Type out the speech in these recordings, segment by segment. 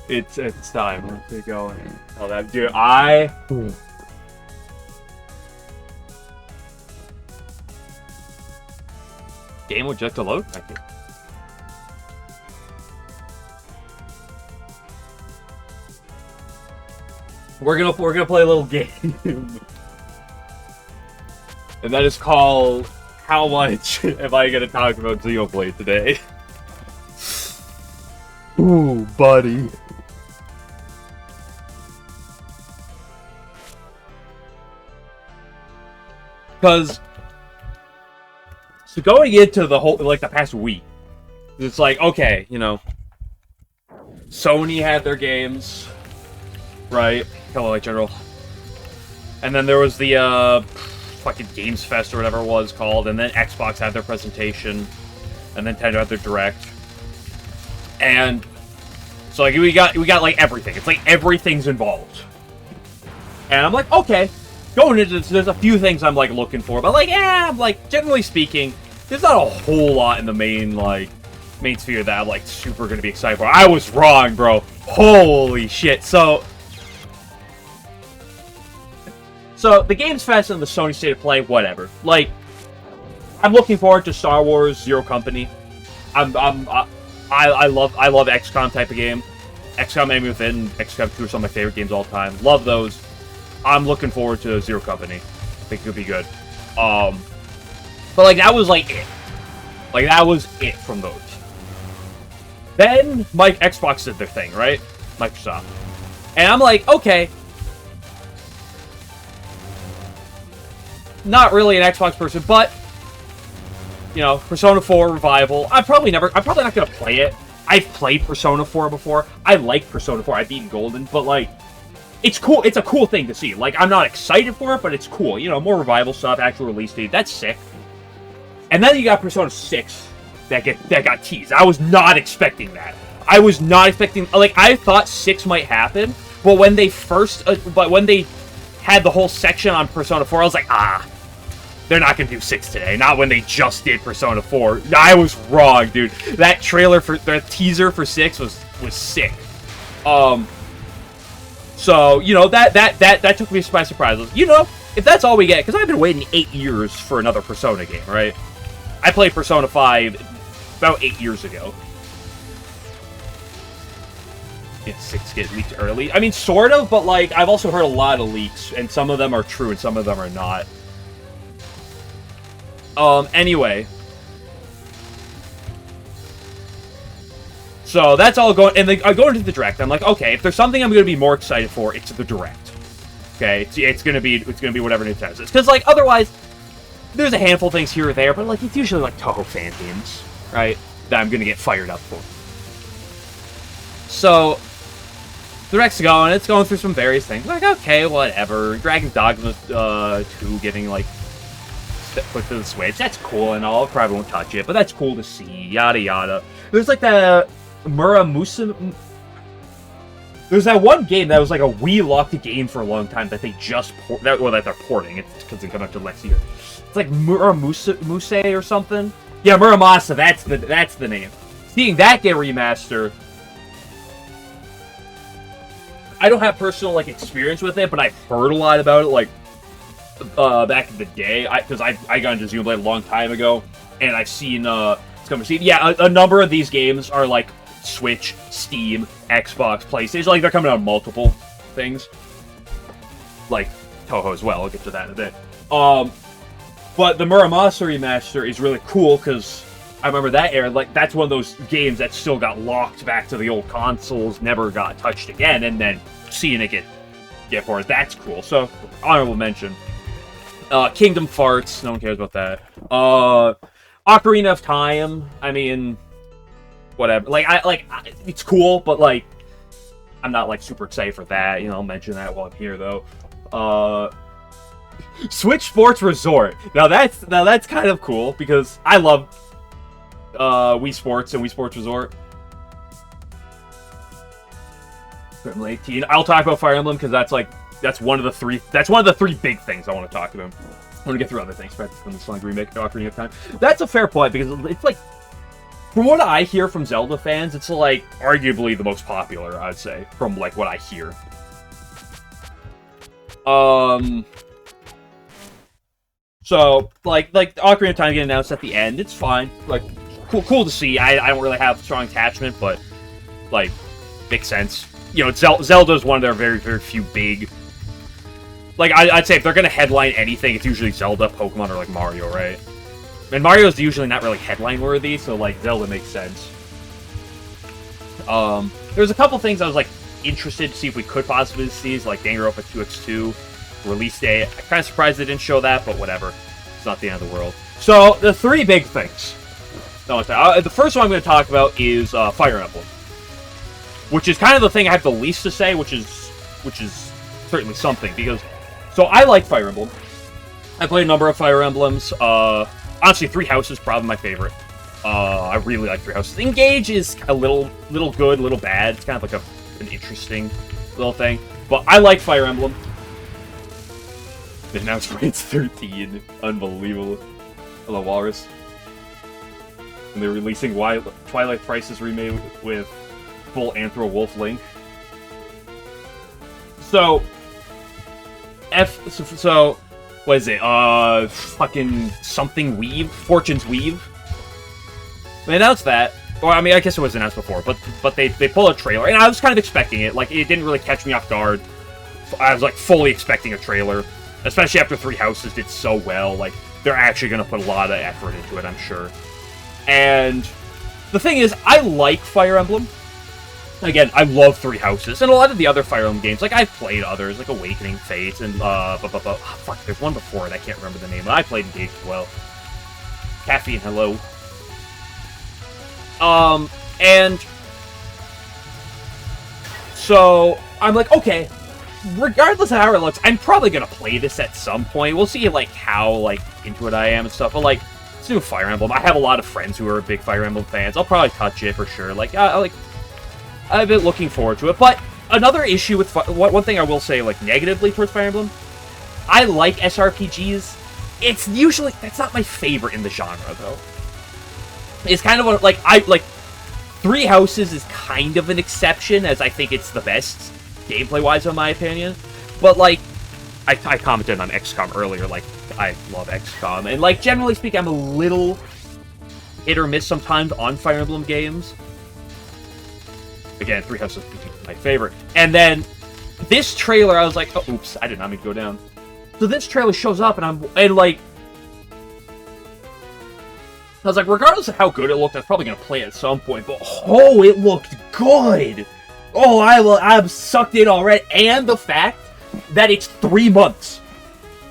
It's time to go and tell that dude. Game would just to load. Thank you. We're gonna play a little game, and that is called "How much am I gonna talk about Xenoblade today?" Ooh, buddy. Because so going into the whole the past week, it's like, okay, Sony had their games, right? Hello, Light General. And then there was the fucking Games Fest or whatever it was called, and then Xbox had their presentation, and Nintendo had their Direct. And so like we got like everything. It's like everything's involved. And I'm like, okay, going into this, there's a few things I'm like looking for, but like, I'm like, generally speaking, there's not a whole lot in the main sphere that I'm like super gonna be excited for. I was wrong, bro. Holy shit. So the Games Fest and the Sony State of Play, whatever. Like, I'm looking forward to Star Wars Zero Company. I love XCOM type of game. XCOM Enemy Within, XCOM 2 are some of my favorite games of all time. Love those. I'm looking forward to Zero Company. I think it could be good. But like that was like it. Like that was it from those. Then Xbox did their thing, right? Microsoft. And I'm like, okay. Not really an Xbox person, but Persona 4 Revival. I'm probably not gonna play it. I've played Persona 4 before. I like Persona 4. I've beaten Golden, but like, it's cool. It's a cool thing to see. Like, I'm not excited for it, but it's cool. More Revival stuff, actual release date. That's sick. And then you got Persona 6 that got teased. I was not expecting that. I was not expecting. Like, I thought 6 might happen, but when they had the whole section on Persona 4, I was like, they're not gonna do 6 today. Not when they just did Persona 4. I was wrong, dude. That trailer for the teaser for 6 was sick. So that took me by surprise. If that's all we get, because I've been waiting 8 years for another Persona game, right? I played Persona 5 about 8 years ago. Did 6 get leaked early? I mean, sort of, but like I've also heard a lot of leaks, and some of them are true and some of them are not. Anyway. So that's all going, and I go into the Direct. I'm like, okay, if there's something I'm going to be more excited for, it's the Direct. Okay, it's going to be whatever Nintendo says. Because like otherwise, there's a handful of things here or there, but like it's usually like Touhou fan games, right? That I'm going to get fired up for. So the Direct's going. It's going through some various things. Like, okay, whatever. Dragon's Dogma 2 getting like put to the Switch. That's cool and all. Probably won't touch it, but that's cool to see. Yada yada. There's like the Muramusa. There's that one game that was like a Wii locked game for a long time that they just that they're porting. It's because they come out to next year. It's like Muramusa or something. Yeah, Muramasa. That's the name. Seeing that get remastered. I don't have personal like experience with it, but I've heard a lot about it. Like back in the day, because I got into Xenoblade a long time ago, and I've seen yeah, a number of these games are like Switch, Steam, Xbox, PlayStation. Like they're coming out on multiple things, like Touhou as well. I'll get to that in a bit. But the Muramasa remaster is really cool because I remember that era. Like that's one of those games that still got locked back to the old consoles, never got touched again, and then seeing it get ported, that's cool. So honorable mention. Kingdom Farts, no one cares about that. Ocarina of Time, I mean, whatever. It's cool, but like, I'm not like super excited for that. I'll mention that while I'm here though. Switch Sports Resort. Now that's kind of cool because I love Wii Sports and Wii Sports Resort. Fire Emblem 18. I'll talk about Fire Emblem because that's one of the three big things I want to talk about. I want to get through other things from the Sonic remake, Ocarina of Time. That's a fair point because it's like from what I hear from Zelda fans, it's like arguably the most popular, I'd say, from like what I hear. So like Ocarina of Time getting announced at the end, it's fine. Like cool to see. I don't really have strong attachment, but like makes sense. You know, Zelda is one of their very, very few big. Like I'd say if they're gonna headline anything, it's usually Zelda, Pokemon, or like Mario, right? And Mario's usually not really headline worthy, so like Zelda makes sense. There's a couple things I was like interested to see if we could possibly see, like Danganronpa 2x2 release day. I'm kind of surprised they didn't show that, but whatever. It's not the end of the world. So the three big things. The first one I'm going to talk about is Fire Emblem, which is kind of the thing I have the least to say, which is certainly something, because so I like Fire Emblem. I played a number of Fire Emblems. Honestly, Three Houses is probably my favorite. I really like Three Houses. Engage is a little good, a little bad. It's kind of like an interesting little thing. But I like Fire Emblem. They announced Rates 13. Unbelievable. Hello, Walrus. And they're releasing Twilight Princess remade with full Anthro Wolf Link. So what is it? Fucking something Weave? Fortune's Weave? They announced that. Or, I mean, I guess it was announced before, but they pulled a trailer, and I was kind of expecting it. Like, it didn't really catch me off guard. I was, like, fully expecting a trailer. Especially after Three Houses did so well. Like, they're actually going to put a lot of effort into it, I'm sure. And the thing is, I like Fire Emblem. Again, I love Three Houses, and a lot of the other Fire Emblem games, like, I've played others, like Awakening Fate, and, fuck, there's one before it, I can't remember the name, but I played Engage as well. Caffeine, hello. And so, I'm like, okay, regardless of how it looks, I'm probably gonna play this at some point. We'll see, like, how, like, into it I am and stuff, but, like, it's new Fire Emblem. I have a lot of friends who are big Fire Emblem fans. I'll probably touch it for sure. Like, I've been looking forward to it, but another issue with one thing I will say, like, negatively towards Fire Emblem, I like SRPGs. It's usually, that's not my favorite in the genre, though. It's kind of like, Three Houses is kind of an exception, as I think it's the best gameplay-wise, in my opinion. But, like, I commented on XCOM earlier, like, I love XCOM, and, like, generally speaking, I'm a little hit or miss sometimes on Fire Emblem games. Again, Three Houses is my favorite. And then, this trailer, I was like, oh, oops, I did not mean to go down. So this trailer shows up, and I was like, regardless of how good it looked, I was probably going to play it at some point, but oh, it looked good! Oh, I'm sucked in already, and the fact that it's 3 months.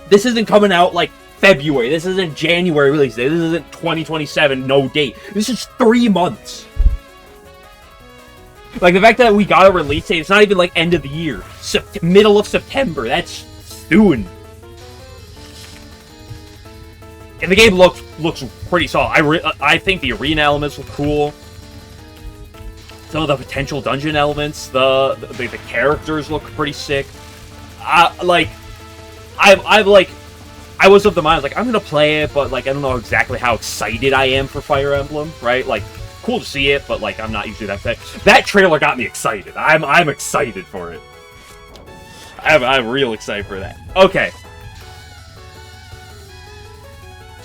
This isn't coming out, like, February, this isn't January release date, this isn't 2027, no date. This is 3 months. Like, the fact that we got a release date, it's not even, like, end of the year. Middle of September, that's soon. And the game looks pretty solid. I think the arena elements look cool. Some of the potential dungeon elements, the characters look pretty sick. I was of the mind, like, I'm gonna play it, but, like, I don't know exactly how excited I am for Fire Emblem, right? Like, cool to see it, but, like, I'm not usually that excited. That trailer got me excited. I'm excited for it. I'm real excited for that. Okay.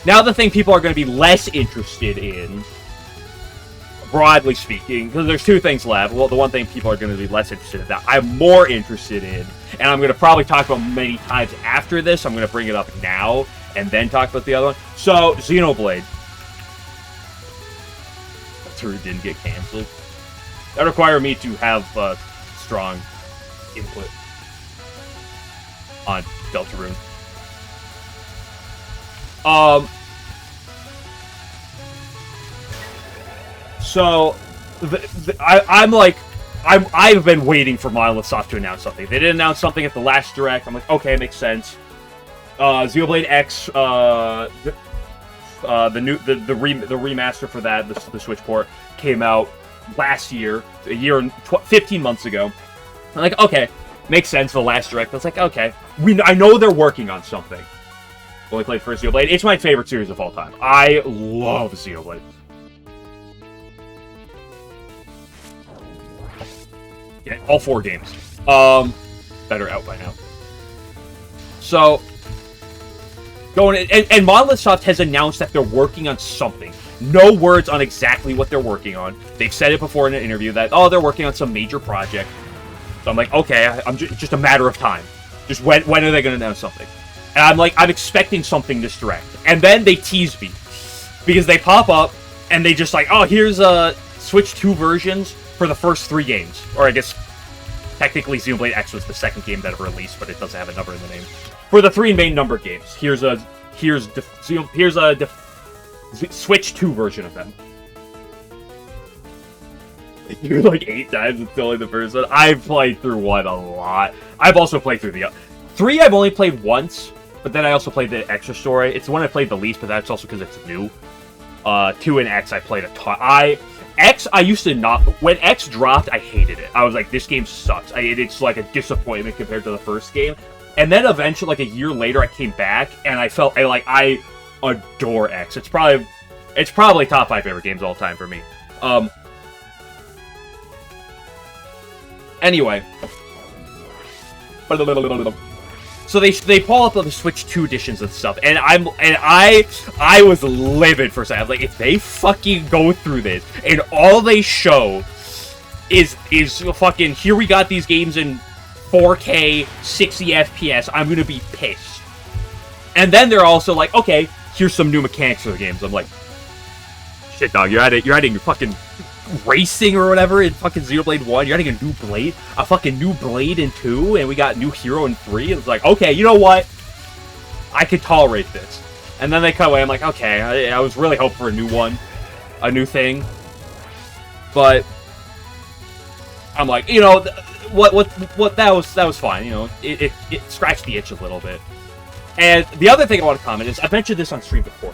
Now the thing people are going to be less interested in, broadly speaking, because there's two things left. Well, the one thing people are going to be less interested in that I'm more interested in, and I'm going to probably talk about many times after this. I'm going to bring it up now, and then talk about the other one. So, Xenoblade. Deltarune didn't get canceled. That required me to have strong input on Deltarune. So, I've been waiting for Monolith Soft to announce something. They didn't announce something at the last Direct. I'm like, okay, it makes sense. Xenoblade X, the remaster for that, the Switch port, came out last year, 15 months ago. I'm like, okay, makes sense. The last Direct, I was like, okay, I know they're working on something. Only played first Xenoblade. It's my favorite series of all time. I love Xenoblade. Yeah, all 4 games. That are out by now. So, going in, and Monolith Soft has announced that they're working on something. No words on exactly what they're working on. They've said it before in an interview that, oh, they're working on some major project. So I'm like, okay, I'm just a matter of time. Just when are they going to announce something? And I'm like, I'm expecting something this direct. And then they tease me. Because they pop up, and they just like, oh, here's Switch 2 versions for the first 3 games. Or I guess, technically Xenoblade X was the second game that ever released, but it doesn't have a number in the name. For the 3 main number games, here's a Switch 2 version of them. You're like 8 times until like the first one. I've played through 1 a lot. I've also played through the 3. I've only played once, but then I also played the extra story. It's the one I played the least, but that's also because it's new. 2 and X I played a ton. I used to not... When X dropped, I hated it. I was like, this game sucks. It's like a disappointment compared to the first game. And then eventually, like a year later, I came back, and I felt... I adore X. It's probably top 5 favorite games of all time for me. Anyway. So they pull up the Switch 2 editions and stuff, and I was livid for a second. I was like, if they fucking go through this and all they show is fucking, here we got these games in 4K 60 FPS, I'm gonna be pissed. And then they're also like, okay, here's some new mechanics for the games. I'm like, shit, dog, you're adding your fucking racing or whatever in fucking Xenoblade 1. You're adding a new blade, a fucking new blade in 2, and we got new hero in 3. It's like, okay, you know what? I could tolerate this. And then they cut away. I'm like, okay, I was really hoping for a new one, a new thing. But I'm like, you know, what that was fine. You know, it scratched the itch a little bit. And the other thing I want to comment is, I mentioned this on stream before.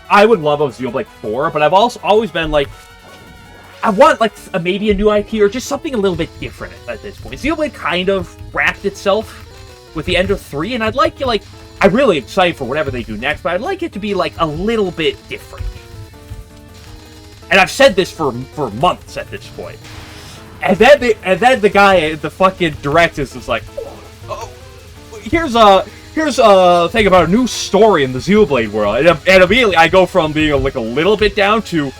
I would love a Xenoblade 4, but I've also always been like, I want like maybe a new IP or just something a little bit different at this point. Xenoblade kind of wrapped itself with the end of 3, and I'd like I'm really excited for whatever they do next, but I'd like it to be like a little bit different. And I've said this for months at this point. And then the guy, the fucking director is just like, oh, here's a thing about a new story in the Xenoblade world, and immediately I go from being like a little bit down to,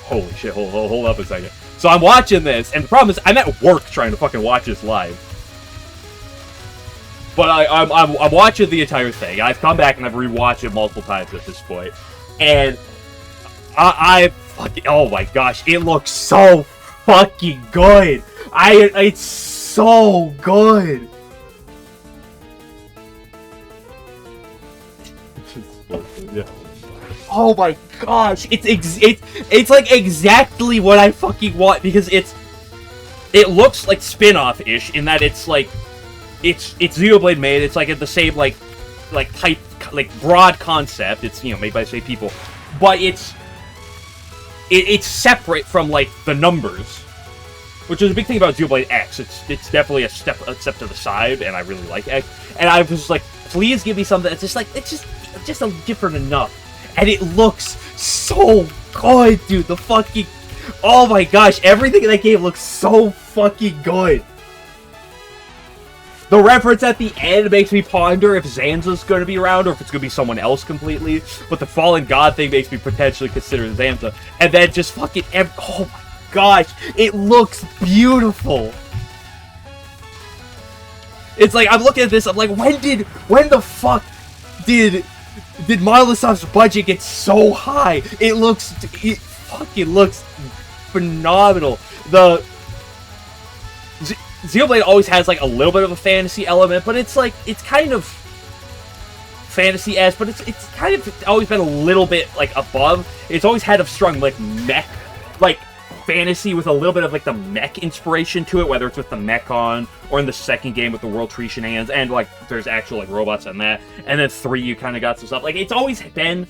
holy shit, hold up a second. So I'm watching this, and the problem is I'm at work trying to fucking watch this live. But I'm watching the entire thing. I've come back and I've rewatched it multiple times at this point, and I fucking, oh my gosh, it looks so fucking good. It's so good. Yeah. Oh my gosh, it's like exactly what I fucking want, because it looks like spin-off-ish in that it's like it's Xenoblade made. It's like at the same like type, like broad concept. It's, you know, made by the same people, but it's separate from like the numbers, which is a big thing about Xenoblade X. It's definitely a step to the side, and I really like X. And I was just like, please give me something that's just like, it's just a different enough. And it looks so good, dude. The fucking, oh my gosh, everything in that game looks so fucking good. The reference at the end makes me ponder if Zanza's going to be around or if it's going to be someone else completely. But the Fallen God thing makes me potentially consider Zanza. And then just fucking, oh my gosh, it looks beautiful. It's like, I'm looking at this, I'm like, when the fuck did Monolith Soft's budget get so high? It fucking looks phenomenal. The Xenoblade always has like a little bit of a fantasy element, but it's like, it's kind of fantasy-esque, but it's kind of always been a little bit like above. It's always had a strong like mech, like fantasy with a little bit of like the mech inspiration to it, whether it's with the Mechon or in the second game with the World Tree Shenanigans, and like there's actual like robots on that, and then 3 you kind of got some stuff. Like, it's always been,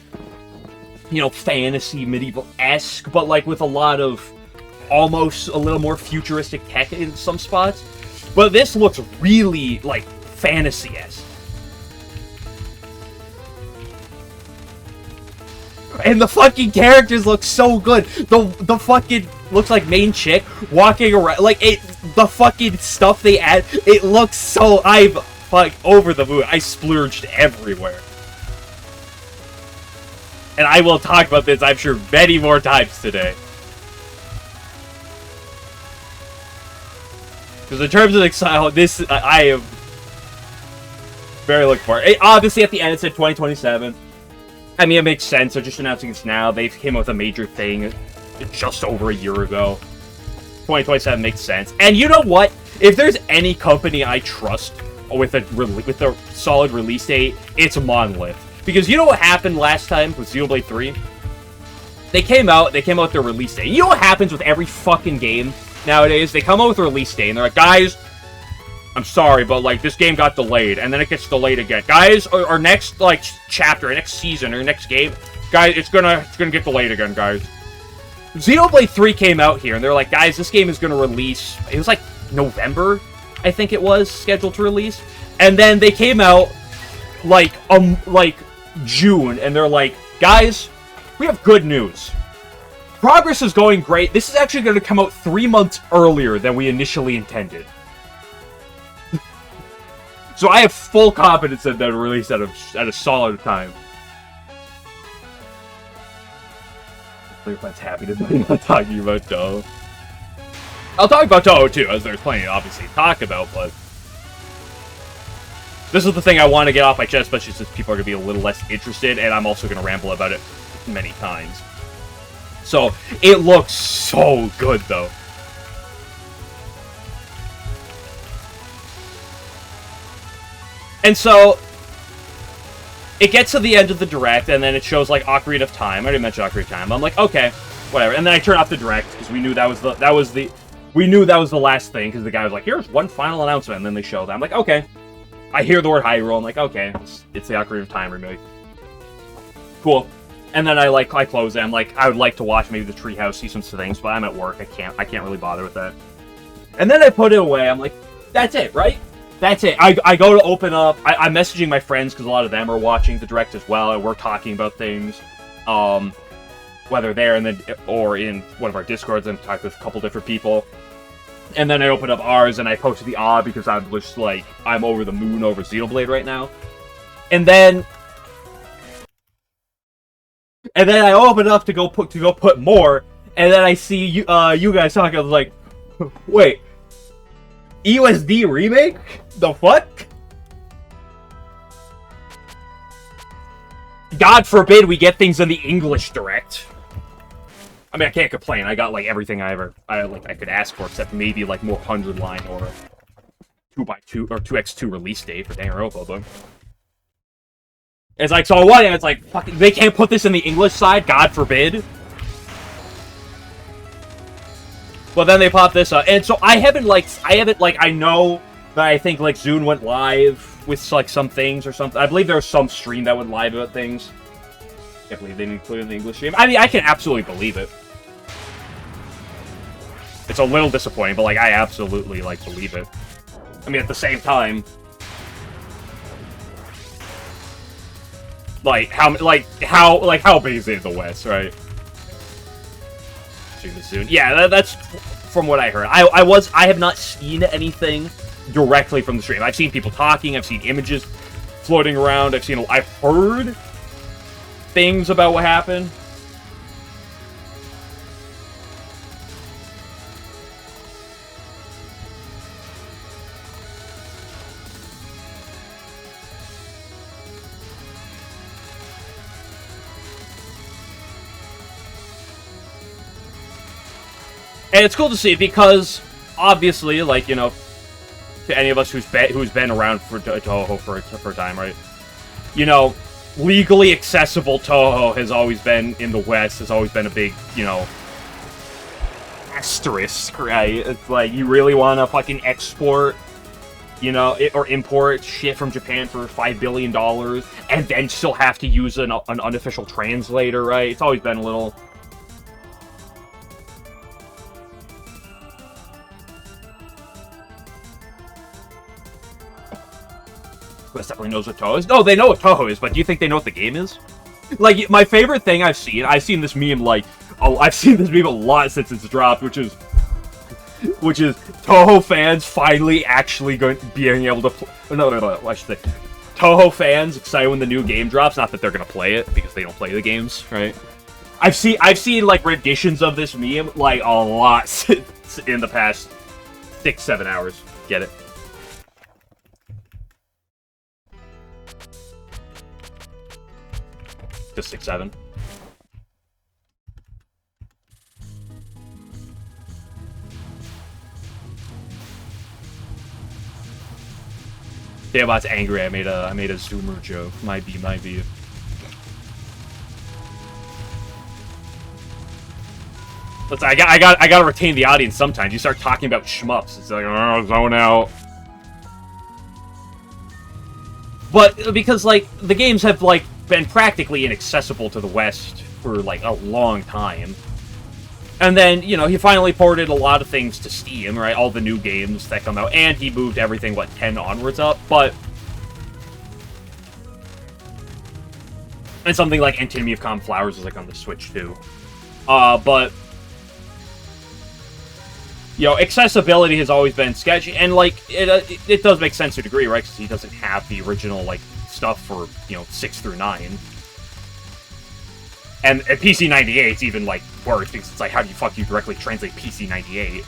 you know, fantasy, medieval-esque, but like with a lot of almost a little more futuristic tech in some spots. But this looks really like fantasy-esque. And the fucking characters look so good. The fucking looks like main chick walking around like the fucking stuff they add. It looks so I'm over the moon. I splurged everywhere. And I will talk about this, I'm sure, many more times today. Because in terms of excitement, this I am very looking forward. Obviously, at the end it said 2027. I mean, it makes sense. They're just announcing this now. They came up with a major thing just over a year ago. 2027 makes sense. And you know what? If there's any company I trust with a solid release date, it's Monolith. Because you know what happened last time with Xenoblade 3? They came out with their release date. You know what happens with every fucking game nowadays? They come out with a release date, and they're like, guys, I'm sorry, but, like, this game got delayed, and then it gets delayed again. Guys, our next, like, chapter, our next season, our next game, guys, it's gonna get delayed again, guys. Xenoblade 3 came out here, and they're like, guys, this game is gonna release, it was, like, November, I think it was, scheduled to release. And then they came out, like June, and they're like, guys, we have good news. Progress is going great. This is actually going to come out 3 months earlier than we initially intended. So I have full confidence that they'll release at a solid time. Everyone's happy to be not talking about Touhou. I'll talk about Touhou too, as there's plenty obviously to talk about, but this is the thing I want to get off my chest, especially since people are going to be a little less interested, and I'm also going to ramble about it many times. So, it looks so good, though. And so, it gets to the end of the Direct, and then it shows, like, Ocarina of Time. I already mentioned Ocarina of Time. I'm like, okay, whatever. And then I turn off the Direct, because we knew that was the last thing, because the guy was like, here's one final announcement, and then they show that. I'm like, okay. I hear the word Hyrule, I'm like, okay, it's the Ocarina of Time remake. Cool. And then I close it, I'm like, I would like to watch maybe the Treehouse, see some things, but I'm at work, I can't really bother with that. And then I put it away, I'm like, that's it, right? That's it. I go to open up, I'm messaging my friends, because a lot of them are watching the Direct as well, and we're talking about things, whether there or in one of our Discords, and talked with a couple different people. And then I opened up ours, and I posted the odd because I'm just like, I'm over the moon over Xenoblade right now. And then I open up to go put more, and then I see you guys talking. I was like, wait, EUSD remake? The fuck? God forbid we get things in the English Direct. I mean, I can't complain. I got, like, everything I could ask for, except maybe, like, more 100-line or 2x2 or 2x2 release date for Danganronpa, but it's like, so what? And it's like, fucking, they can't put this in the English side? God forbid. Well, then they pop this up, and so I know that I think, like, Zune went live with, like, some things or something. I believe there was some stream that went live about things. I can't believe they didn't include it in the English stream. I mean, I can absolutely believe it. It's a little disappointing, but, like, I absolutely, like, believe it. I mean, at the same time, how big is it in the West, right? Soon. Yeah, that's from what I heard. I have not seen anything directly from the stream. I've seen people talking, I've seen images floating around, I've heard things about what happened. And it's cool to see because, obviously, like, you know, to any of us who's been around for Touhou for a time, right? You know, legally accessible Touhou has always been, in the West, has always been a big, you know, asterisk, right? It's like, you really want to fucking export, you know, or import shit from Japan for $5 billion, and then still have to use an unofficial translator, right? It's always been a little... West definitely knows what Touhou is. No, they know what Touhou is, but do you think they know what the game is? Like, my favorite thing I've seen this meme, like, oh, I've seen this meme a lot since it's dropped, which is Touhou fans finally actually being able to no, I should say Touhou fans excited when the new game drops. Not that they're gonna play it, because they don't play the games, right? I've seen like renditions of this meme like a lot in the past 6-7 hours. Get it? Just 6-7. Daybot's angry. I made a Zoomer joke. Might be. Listen, I gotta retain the audience sometimes. You start talking about shmups, it's like, oh, zone out. But because like the games have like been practically inaccessible to the West for like a long time. And then, you know, he finally ported a lot of things to Steam, right? All the new games that come out. And he moved everything, what, 10 onwards up? But... And something like Antinomy of Calm Flowers is, like, on the Switch, too. But... You know, accessibility has always been sketchy. And, like, it does make sense to a degree, right? Because he doesn't have the original, like, stuff for, you know, 6 through 9. And PC 98 is even, like, worse, because it's like, how do you directly translate PC 98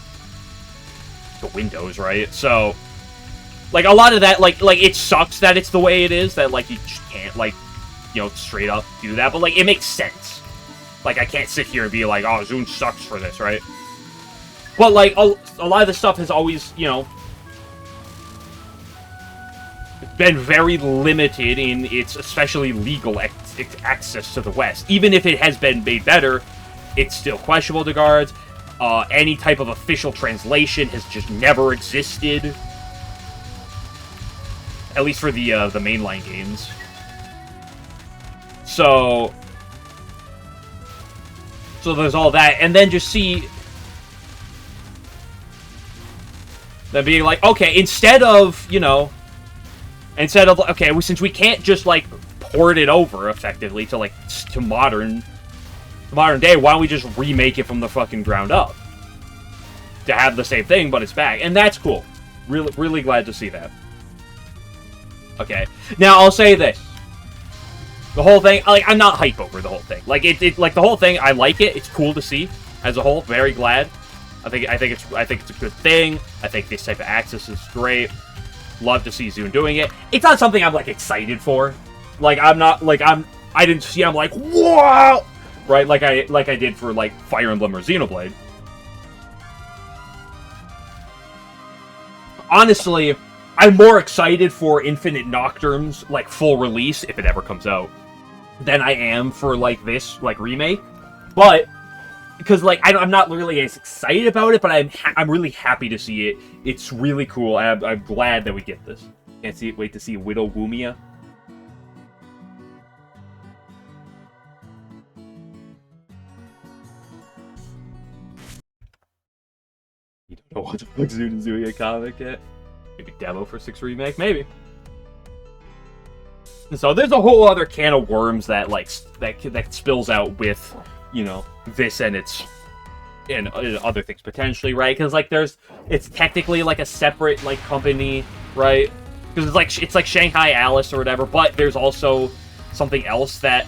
to Windows, right? So, like, a lot of that, like, it sucks that it's the way it is, that, like, you just can't, like, you know, straight up do that, but, like, it makes sense. Like, I can't sit here and be like, oh, Zune sucks for this, right? But, like, a lot of the stuff has always, you know, been very limited in its especially legal access to the West. Even if it has been made better, it's still questionable to guards. Any type of official translation has just never existed. At least for the mainline games. So there's all that, and then just see them being like, okay, instead of, okay, since we can't just, like, port it over, effectively, to, like, to modern day, why don't we just remake it from the fucking ground up? To have the same thing, but it's back. And that's cool. Really, really glad to see that. Okay. Now, I'll say this. The whole thing, like, I'm not hype over the whole thing. Like, like, the whole thing, I like it. It's cool to see, as a whole. Very glad. I think it's a good thing. I think this type of access is great. Love to see Zune doing it. It's not something I'm, like, excited for. Like, I'm not, like, I didn't see, I'm like, whoa! Right? Like I did for, like, Fire Emblem or Xenoblade. Honestly, I'm more excited for Infinite Nocturne's, like, full release, if it ever comes out, than I am for, like, this, like, remake. But, because, like, I'm not really as excited about it, but I'm really happy to see it. It's really cool. I'm glad that we get this. Can't wait to see Widow Wumia. You don't know what the fuck Zune is doing a comic yet? Maybe demo for 6 Remake? Maybe. And so there's a whole other can of worms that, like, that spills out with, this and other things potentially, right? Because, like, it's technically, like, a separate, like, company, right? Because it's like Shanghai Alice or whatever, but there's also something else that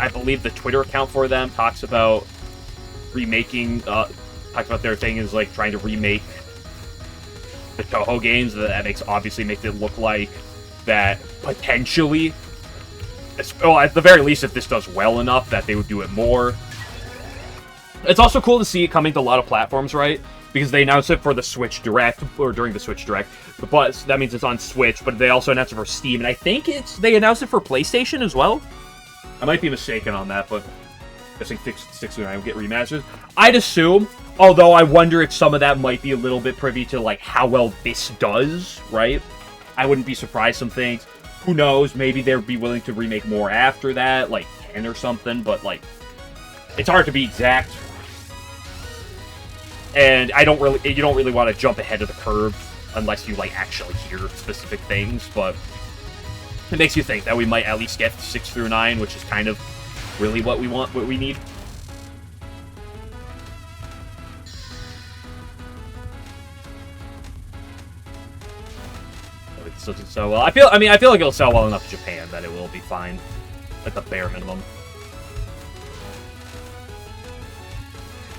I believe the Twitter account for them talks about remaking, talks about their thing is, like, trying to remake the Touhou games. That obviously makes it look like that potentially, well, at the very least, if this does well enough, that they would do it more. It's also cool to see it coming to a lot of platforms, right? Because they announced it for the Switch Direct, or during the Switch Direct, but that means it's on Switch, but they also announced it for Steam, and I think they announced it for PlayStation as well? I might be mistaken on that, but I think 6 will get remasters. I'd assume, although I wonder if some of that might be a little bit privy to, like, how well this does, right? I wouldn't be surprised some things. Who knows? Maybe they'd be willing to remake more after that, like 10 or something, but, like, it's hard to be exact. And you don't really want to jump ahead of the curve unless you, like, actually hear specific things, but it makes you think that we might at least get 6 through 9, which is kind of really what we want, what we need. It doesn't sell well. I feel like it'll sell well enough in Japan that it will be fine, at the bare minimum.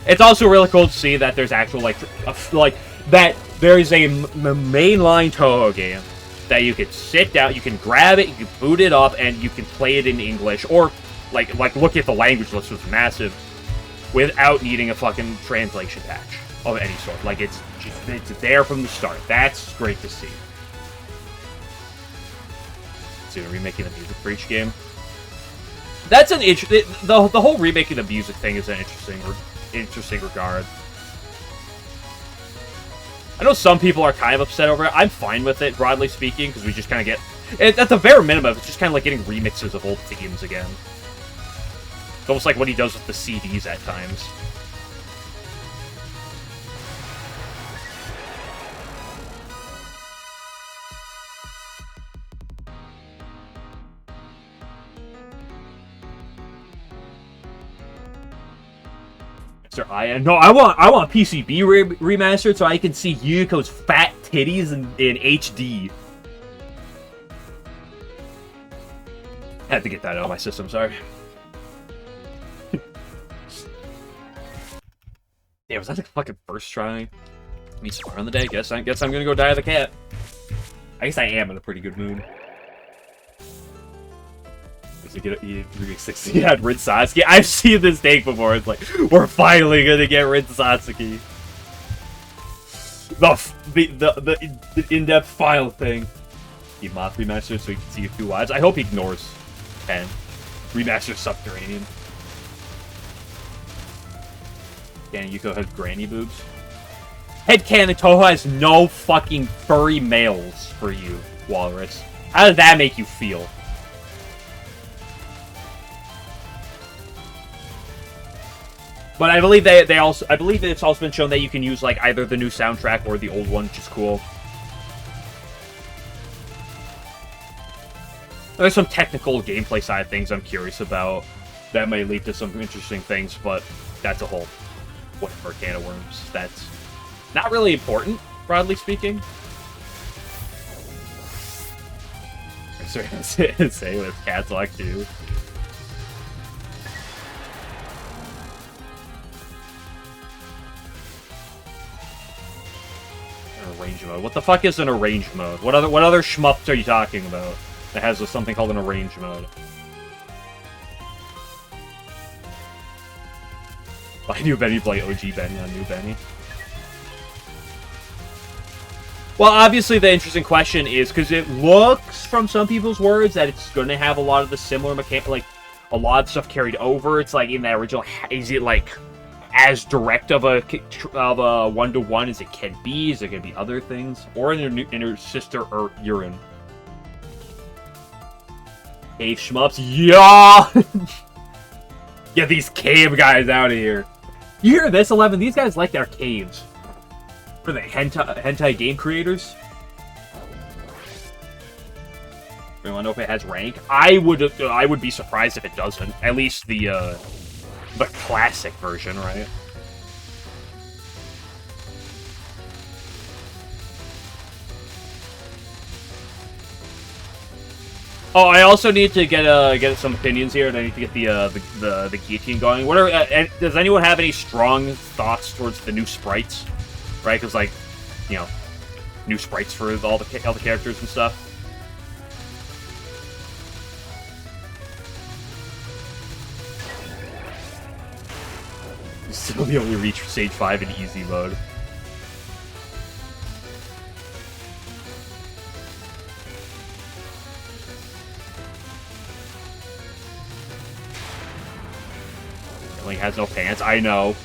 It's also really cool to see that there's actual like that there's a mainline Touhou game that you can sit down, you can grab it, you can boot it up, and you can play it in English, or like look at the language list, which is massive, without needing a fucking translation patch of any sort. Like it's there from the start. That's great to see. So remaking the music for each game. That's an the whole remaking the music thing is an interesting regard. I know some people are kind of upset over it. I'm fine with it, broadly speaking, because we just kind of get... At the very minimum, it's just kind of like getting remixes of old themes again. It's almost like what he does with the CDs at times. No, I want PCB remastered so I can see Yuko's fat titties in HD. I had to get that out of my system, sorry. Yeah, was that the fucking first try? Me smart on the day. Guess I'm gonna go die of the cat. I guess I am in a pretty good mood. He had Rin Satsuki. I've seen this take before. It's like, we're finally gonna get Rin Satsuki. The in-depth file thing. He moth remastered so he can see a few lives. I hope he ignores 10. Remaster Subterranean. Dan Yuko has granny boobs. Headcanon Touhou has no fucking furry males for you, Walrus. How does that make you feel? But I believe I believe it's also been shown that you can use like either the new soundtrack or the old one, which is cool. There's some technical gameplay side of things I'm curious about that may lead to some interesting things, but that's a whole whatever can of worms. That's not really important, broadly speaking. I'm sorry to say with Cats Like 2. Arrange mode. What the fuck is an arrange mode? What other shmups are you talking about that has something called an arrange mode? By New Benny, play OG Benny on New Benny. Well, obviously the interesting question is because it looks from some people's words that it's going to have a lot of the similar mechanic, like a lot of stuff carried over. It's like in the original. Is it like as direct of a one-to-one as it can be? Is it going to be other things? Or in her sister or urine? Cave shmups? Yeah! Get these cave guys out of here. You hear this, 11? These guys like their caves. For the hentai game creators? You want to know if it has rank? I would be surprised if it doesn't. At least the classic version, right? Oh, I also need to get some opinions here, and I need to get the guillotine going. What are does anyone have any strong thoughts towards the new sprites? Right, because like, you know, new sprites for all the characters and stuff. Still be able to reach stage 5 in easy mode. He has no pants. I know.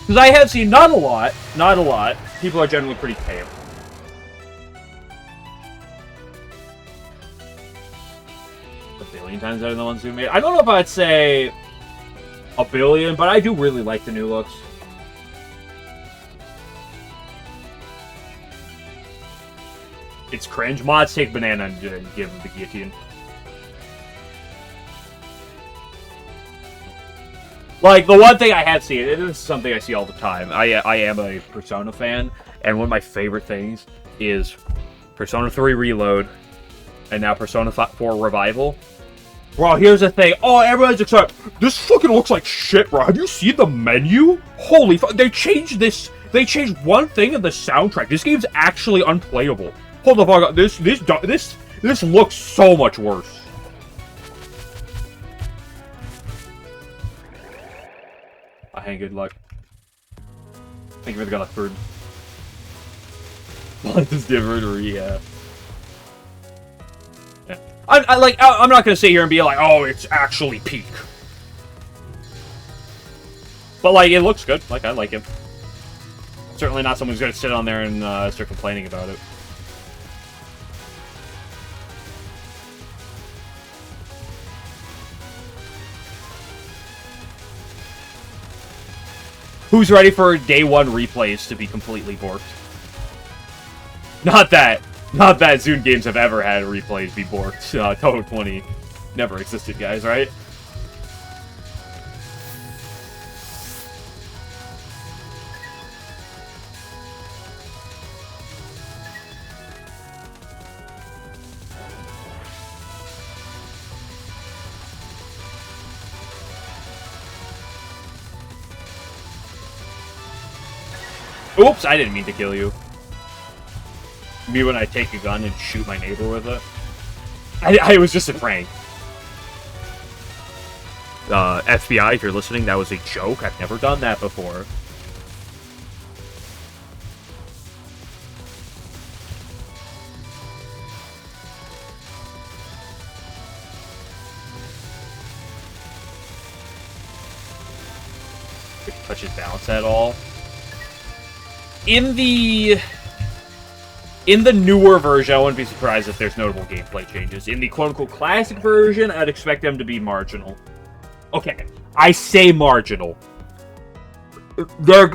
Because I have seen not a lot. People are generally pretty tame. A billion times better than the ones who made. I don't know if I'd say a billion, but I do really like the new looks. It's cringe. Mods take banana and give him the guillotine. Like, the one thing I have seen, and this is something I see all the time, I am a Persona fan, and one of my favorite things is Persona 3 Reload, and now Persona 4 Revival. Bro, here's the thing. Oh, everyone's excited. This fucking looks like shit, bro. Have you seen the menu? Holy fuck. They changed this. They changed one thing in the soundtrack. This game's actually unplayable. Hold the fuck up. This looks so much worse. I had good luck. Thank you for the good bird. Like this different, yeah. I'm not gonna sit here and be like, oh, it's actually peak. But like, it looks good. Like, I like it. Certainly not someone who's gonna sit on there and start complaining about it. Who's ready for day one replays to be completely borked? Not that Zune games have ever had replays be borked. Touhou 20 never existed, guys, right? Oops, I didn't mean to kill you. Me when I take a gun and shoot my neighbor with it. I was just a prank. FBI, if you're listening, that was a joke. I've never done that before. If he touches balance at all. In the newer version, I wouldn't be surprised if there's notable gameplay changes. In the quote-unquote classic version, I'd expect them to be marginal. Okay, I say marginal.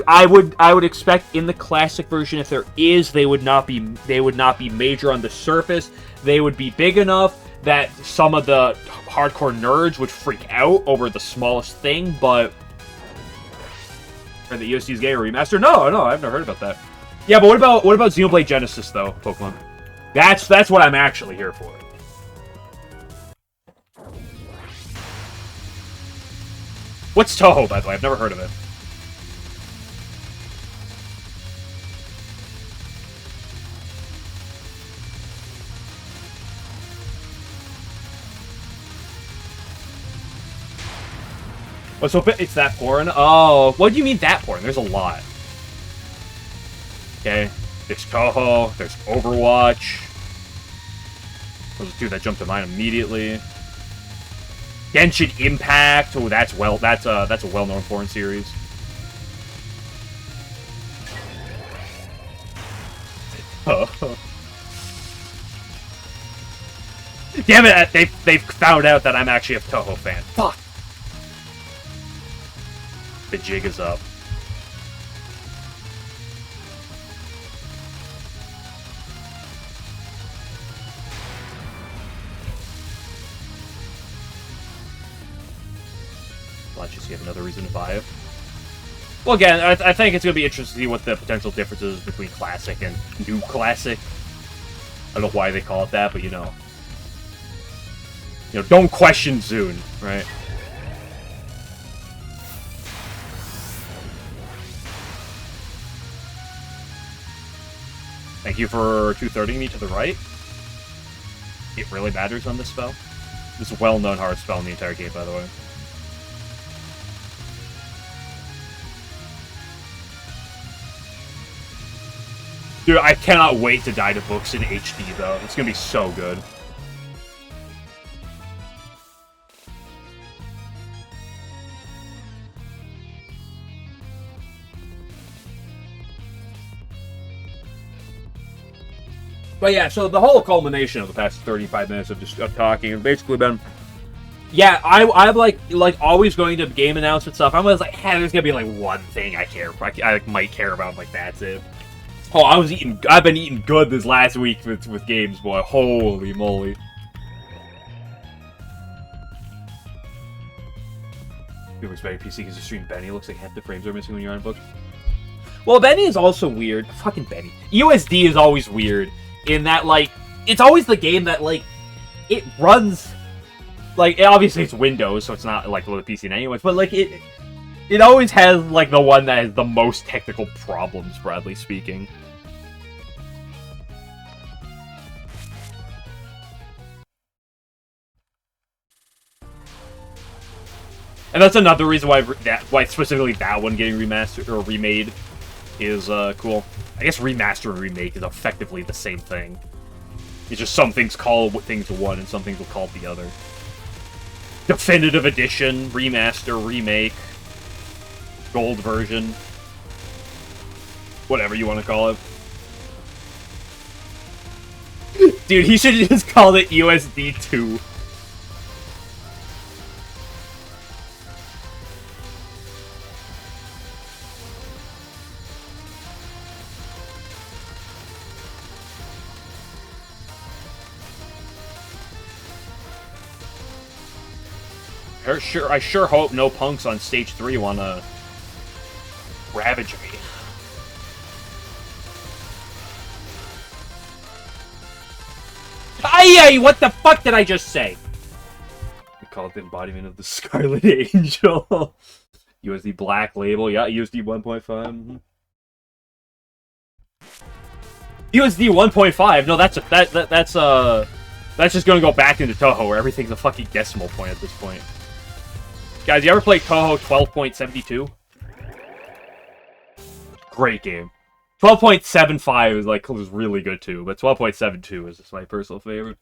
I would expect in the classic version, if there is, they would not be major on the surface. They would be big enough that some of the hardcore nerds would freak out over the smallest thing, but... Are the EOC's game remaster? No, I've never heard about that. Yeah, but what about Xenoblade Genesis though, Pokemon? That's what I'm actually here for. What's Touhou, by the way? I've never heard of it. Oh, so it's that porn? Oh, what do you mean that porn? There's a lot. Okay, there's Touhou, there's Overwatch. Those are two that jumped to mind immediately. Genshin Impact. Oh, that's a well-known foreign series. Damn it! They've found out that I'm actually a Touhou fan. Fuck. The jig is up. Let's just have another reason to buy it. Well, again, I think it's going to be interesting to see what the potential differences between Classic and New Classic. I don't know why they call it that, but you know, don't question Zune, right? Thank you for 230 me to the right. It really matters on this spell. This is a well-known hard spell in the entire game, by the way. Dude, I cannot wait to die to books in HD, though. It's gonna be so good. But yeah, so the whole culmination of the past 35 minutes of just talking has basically been Yeah, I'm like always going to game announcement stuff. I'm always like, hey, there's gonna be like one thing I might care about. I'm like, that's it. Oh, I've been eating good this last week with games, boy. Holy moly. People expect PC because you stream Benny. Looks like half the frames are missing when you're on book. Well, Benny is also weird. Fucking Benny. USD is always weird in that, like, it's always the game that, like, it runs. Like, obviously it's Windows, so it's not, like, the PC anyways, but, like, it always has, like, the one that has the most technical problems, broadly speaking. And that's another reason why specifically that one getting remastered, or remade, is, cool. I guess remaster and remake is effectively the same thing. It's just some things call things one, and some things will call the other. Definitive Edition, Remaster, Remake, Gold version, whatever you want to call it. Dude, he should just call it USD 2. I sure hope no punks on stage 3 wanna ravage me. Aye, what the fuck did I just say? We call it the embodiment of the Scarlet Angel. USD Black Label, yeah, USD 1.5. USD 1.5. No, that's just gonna go back into Touhou, where everything's a fucking decimal point at this point. Guys, you ever play Touhou 12.72? Great game. 12.75 is like was really good too, but 12.72 is just my personal favorite.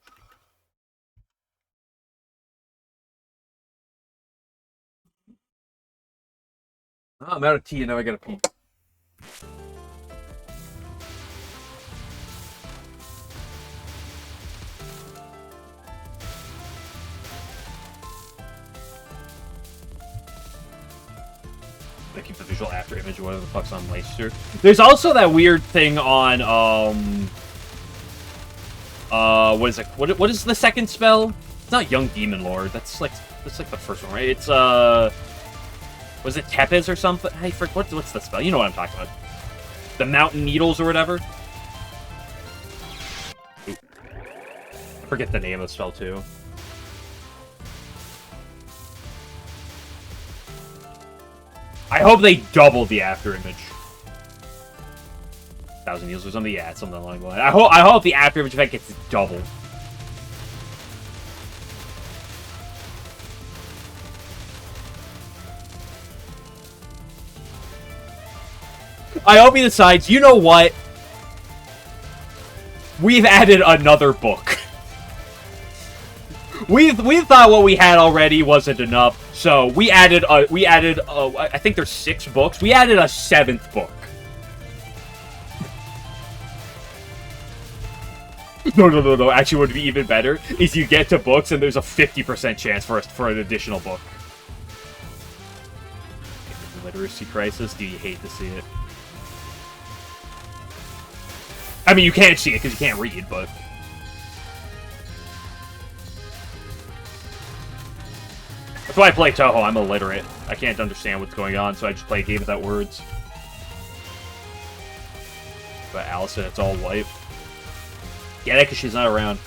Oh, I'm out of tea and now I gotta pee. I keep the visual after image, whatever the fuck's on Leicester. There's also that weird thing on, what is it? What is the second spell? It's not Young Demon Lord. That's like the first one, right? It's, was it Tepes or something? Hey, what's the spell? You know what I'm talking about. The Mountain Needles or whatever? Ooh. I forget the name of the spell, too. I hope they double the after image. 1,000 years or something? Yeah, something along the line. I hope the after image effect gets doubled. I hope he decides, you know what? We've added another book. We thought what we had already wasn't enough, so we added I think there's 6 books. We added a 7th book. No. Actually, what would be even better is you get to books and there's a 50% chance for an additional book. Literacy crisis. Do you hate to see it? I mean, you can't see it because you can't read, but. That's why I play Touhou. I'm illiterate. I can't understand what's going on, so I just play a game without words. But Allison, it's all white. Get it, because she's not around.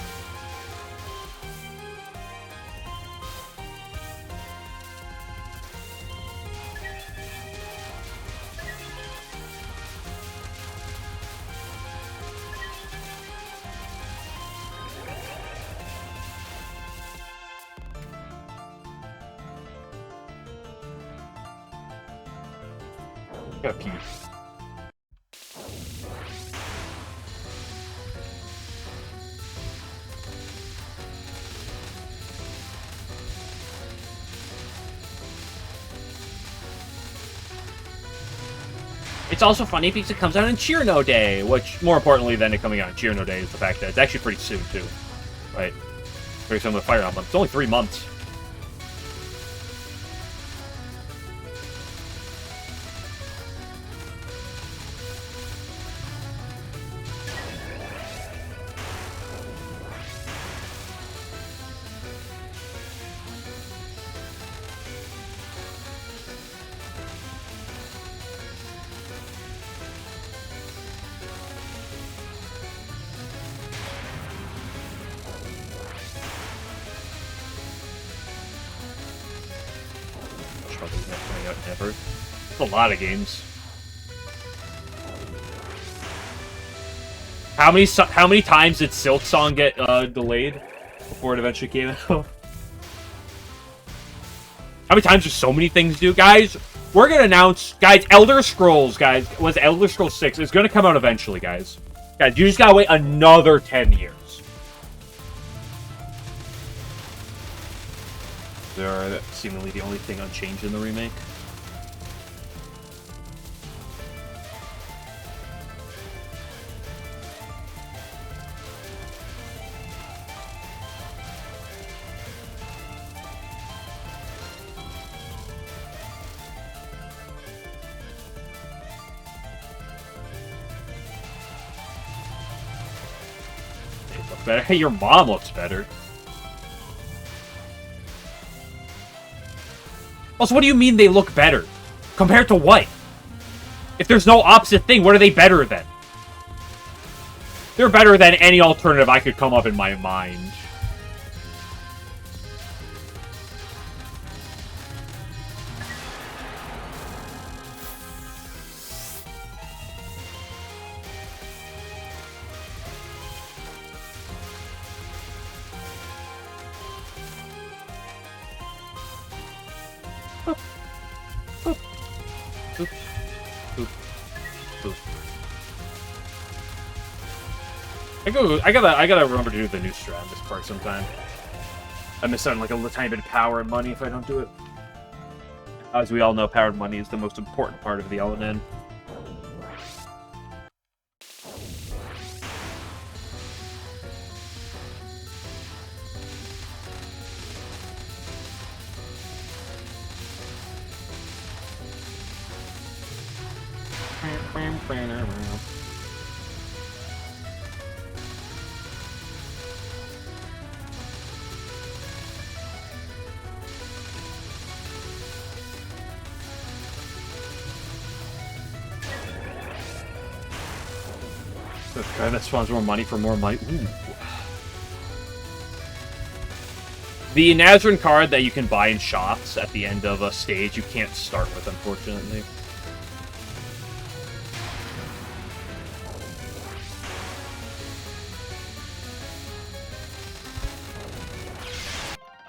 Got pee. It's also funny because it comes out on Cheerno Day, which, more importantly than it coming out on Cheerno Day, is the fact that it's actually pretty soon, too. Right? Very similar to Fire Emblem. It's only 3 months. probably not coming out ever. It's a lot of games. How many times did Silk Song get delayed before it eventually came out? How many times do so many things do? Guys, we're gonna announce, guys, Elder Scrolls, guys, was Elder Scrolls 6 is gonna come out eventually, guys. Guys, you just gotta wait another 10 years. They're seemingly the only thing unchanged in the remake. They look better. Hey, your mom looks better. Also, what do you mean they look better? Compared to what? If there's no opposite thing, what are they better than? They're better than any alternative I could come up in my mind. I gotta remember to do the new strat this part sometime. I miss out on like a tiny bit of power and money if I don't do it. As we all know, power and money is the most important part of the LNN. Okay, that spawns more money for more money. Ooh. The Nazarene card that you can buy in shops at the end of a stage, you can't start with, unfortunately.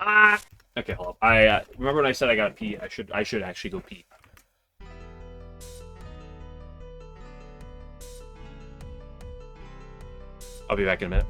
Ah! Okay, hold up. I remember when I said I got pee. I should actually go pee. I'll be back in a minute.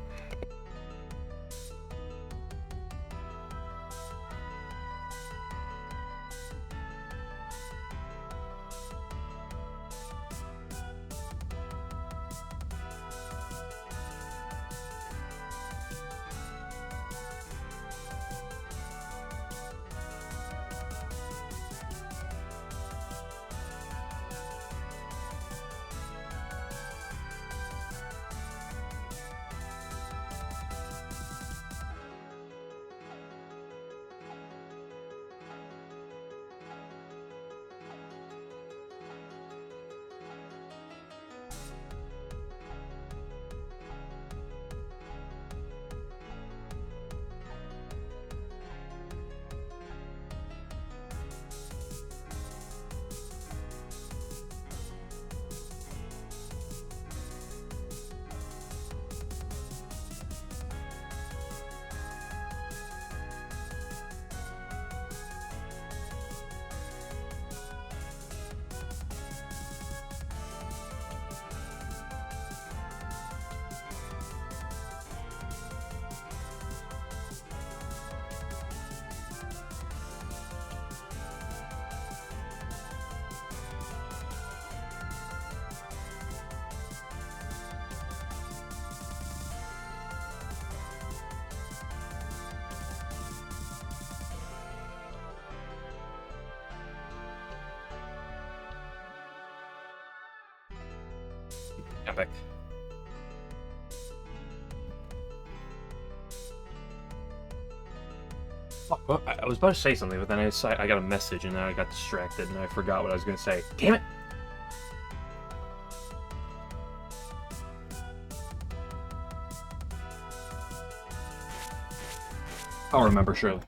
Epic. Fuck, I was about to say something, but then I got a message and then I got distracted and I forgot what I was going to say. Damn it! I'll remember, surely.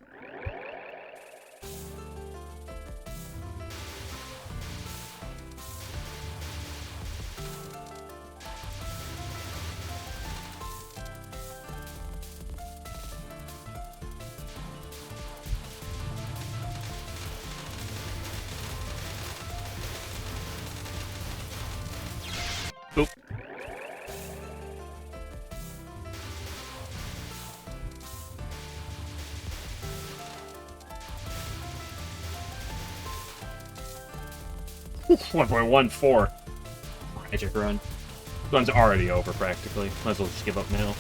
1.14. Magic run. This one's already over, practically. Might as well just give up now.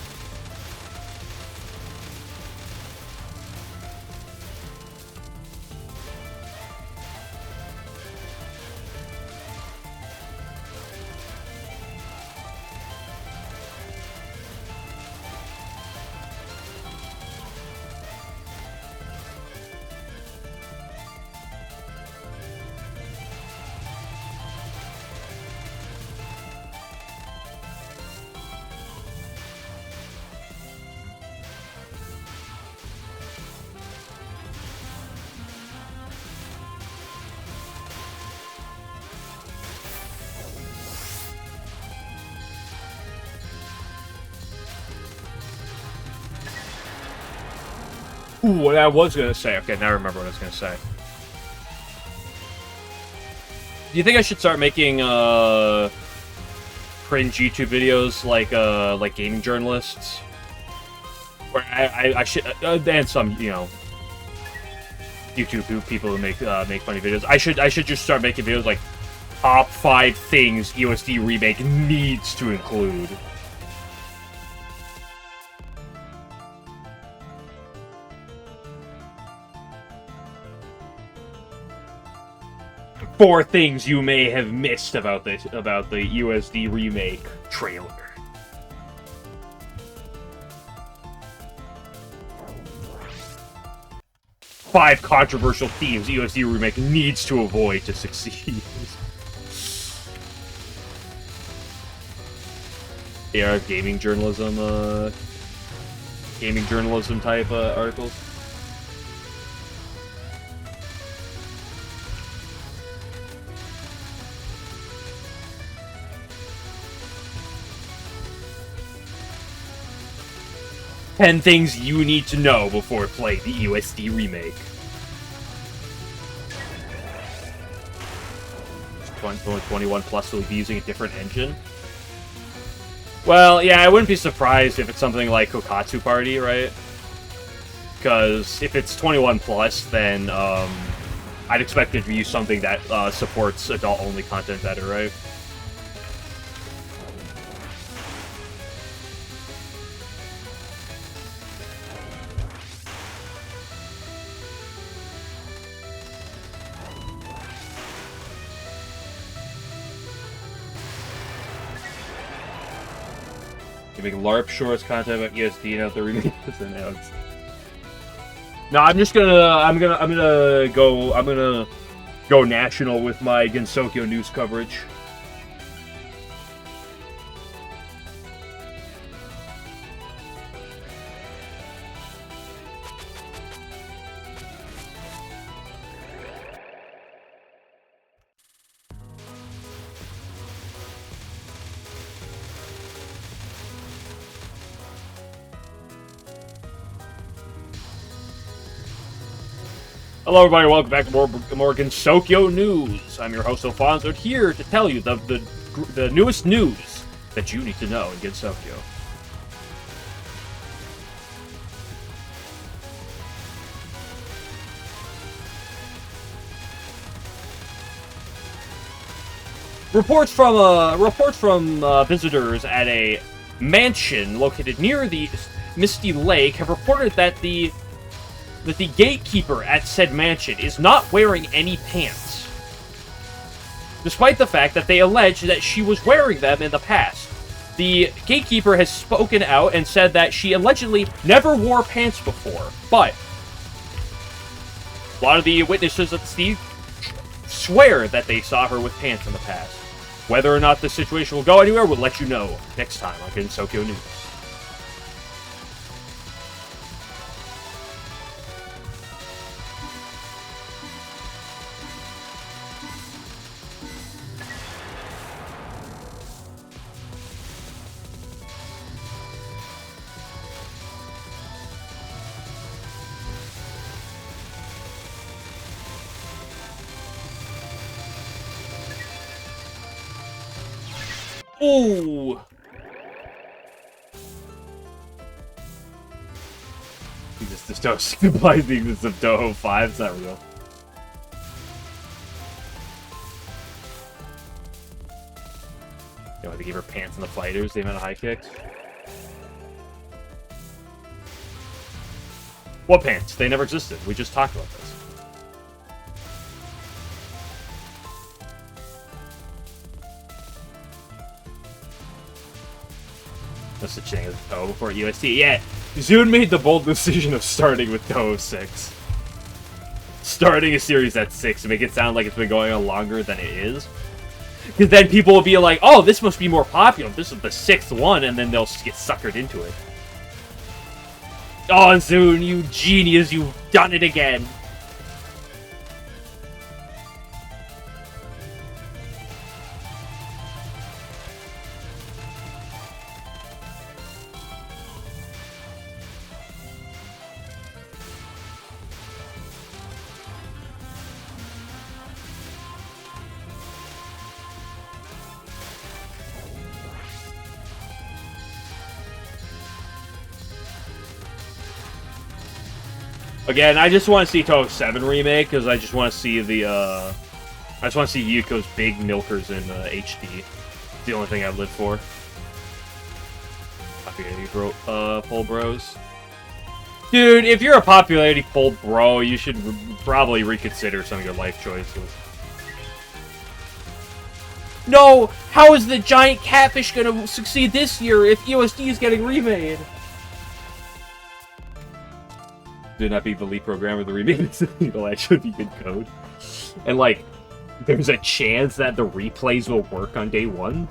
Ooh, what I was gonna say. Okay, now I remember what I was gonna say. Do you think I should start making cringe YouTube videos like gaming journalists? Where I should and some, you know, YouTube people who make funny videos. I should just start making videos like top 5 things USD Remake needs to include. Four things you may have missed about the USD Remake trailer. Five controversial themes USD Remake needs to avoid to succeed. Yeah, gaming journalism type articles. Ten things you need to know before playing the USD Remake. 21 Plus will be using a different engine. Well, yeah, I wouldn't be surprised if it's something like Kokatsu Party, right? Because if it's 21 Plus, then I'd expect it to use something that supports adult-only content better, right? Giving LARP shorts content about ESD and out the remake was announced. No, I'm gonna go national with my Gensokyo news coverage. Hello everybody, welcome back to more Gensokyo News. I'm your host Alfonso, here to tell you the newest news that you need to know in Gensokyo. Reports from visitors at a mansion located near the Misty Lake have reported that the gatekeeper at said mansion is not wearing any pants, despite the fact that they allege that she was wearing them in the past. The gatekeeper has spoken out and said that she allegedly never wore pants before, but a lot of the witnesses at Steve swear that they saw her with pants in the past. Whether or not the situation will go anywhere, we'll let you know next time on Gensokyo News. Ooh! This toast implies the existence of Touhou 5. It's not real. gave her pants in the fighters, the amount of high kicks. What pants? They never existed. We just talked about this. No such thing as Touhou before UST. Yeah, Zune made the bold decision of starting with Touhou 6. Starting a series at 6 to make it sound like it's been going on longer than it is. Because then people will be like, oh, this must be more popular. This is the 6th one, and then they'll get suckered into it. Oh, Zune, you genius, you've done it again. Again, I just want to see Touhou 7 remake, because I just want to see the, I just want to see Yuko's big milkers in HD. It's the only thing I've lived for. Popularity poll bros. Dude, if you're a popularity poll bro, you should probably reconsider some of your life choices. No! How is the giant catfish gonna succeed this year if USD is getting remade? Did not be the lead programmer, the remake. It'll actually be good code. And, like, there's a chance that the replays will work on day 1.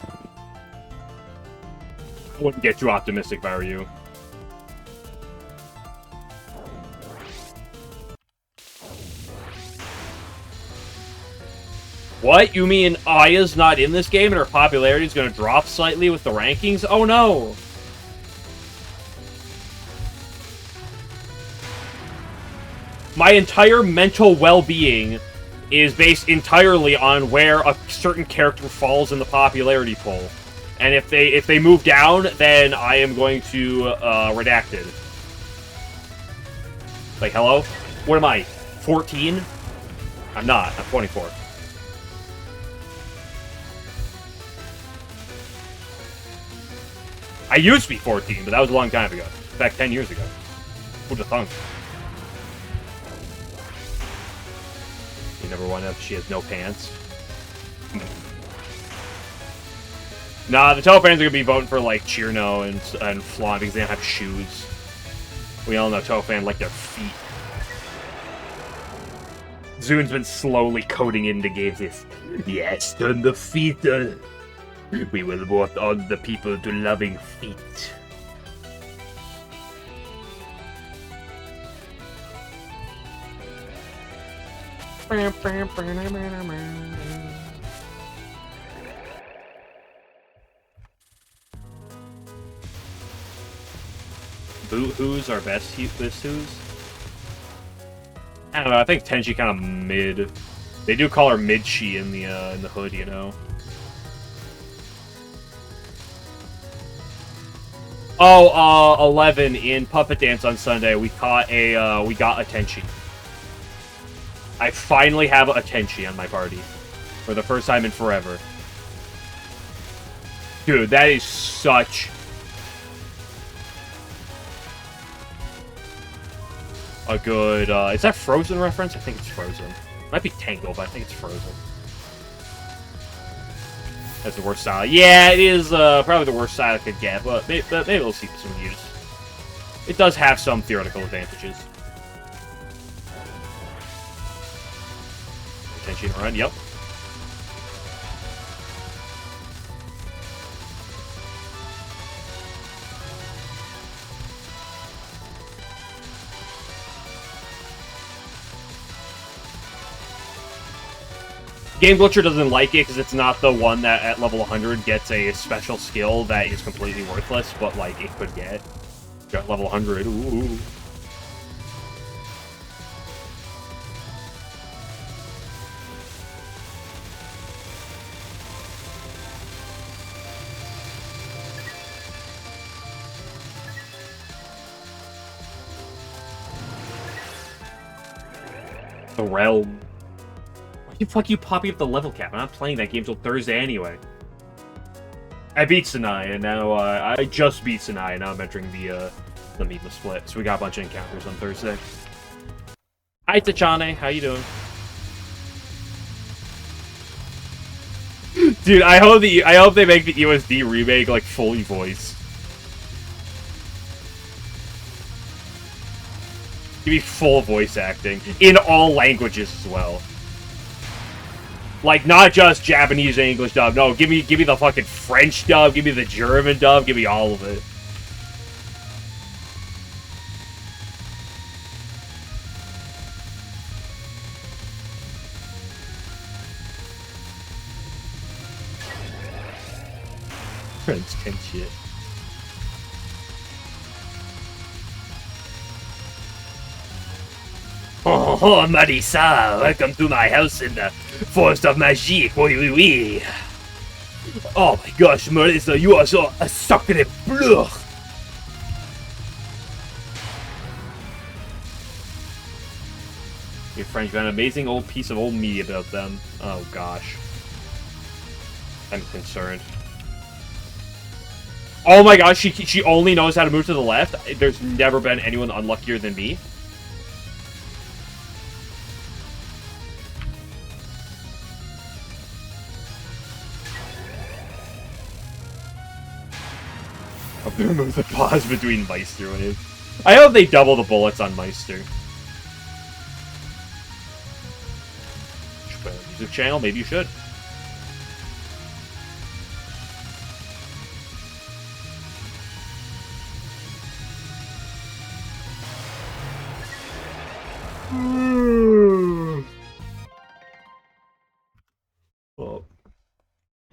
I wouldn't get too optimistic if I were you. What? You mean Aya's not in this game and her popularity is going to drop slightly with the rankings? Oh no! My entire mental well-being is based entirely on where a certain character falls in the popularity poll. And if they move down, then I am going to redact it. Like, hello? What am I? 14? I'm not. I'm 24. I used to be 14, but that was a long time ago. In fact, 10 years ago. Who'd have thunk? You never won up. She has no pants. Nah, the Touhou fans are gonna be voting for like Chirno and Flan because they don't have shoes. We all know Touhou fans like their feet. Zune's been slowly coding into games this. Yes, turn the feet. We will vote on the people to loving feet. Who's our best who's? I don't know. I think Tenchi kind of mid. They do call her Mid-Chi in the hood, you know. Oh, 11 in Puppet Dance on Sunday. We got a Tenchi. I finally have a Tenchi on my party for the first time in forever. Dude, that is such a good, is that Frozen reference? I think it's Frozen. Might be Tango, but I think it's Frozen. That's the worst style. Yeah, it is probably the worst style I could get, but maybe we'll see some use. It does have some theoretical advantages. Attention run, yep. Game Glitcher doesn't like it because it's not the one that at level 100 gets a special skill that is completely worthless, but like it could get. Got level 100, ooh. The Realm. Why the fuck you popping up the level cap? I'm not playing that game till Thursday anyway. I beat Sanai, and now I just beat Sanai, and now I'm entering the meatless split. So we got a bunch of encounters on Thursday. Hi, Tachane. How you doing? Dude, I hope they make the USD remake like fully voiced. Give me full voice acting in all languages as well. Like not just Japanese and English dub. No, give me the fucking French dub. Give me the German dub. Give me all of it. French can shit. Oh, Marisa, welcome to my house in the Forest of Magique. Oui, oui, oui. Oh my gosh, Marisa, you are so a sacre bleu. Your French got an amazing old piece of old meat about them. Oh gosh. I'm concerned. Oh my gosh, she only knows how to move to the left. There's never been anyone unluckier than me. I'll remove the pause between Meister waves. I hope they double the bullets on Meister. Should put on a music channel? Maybe you should. Well,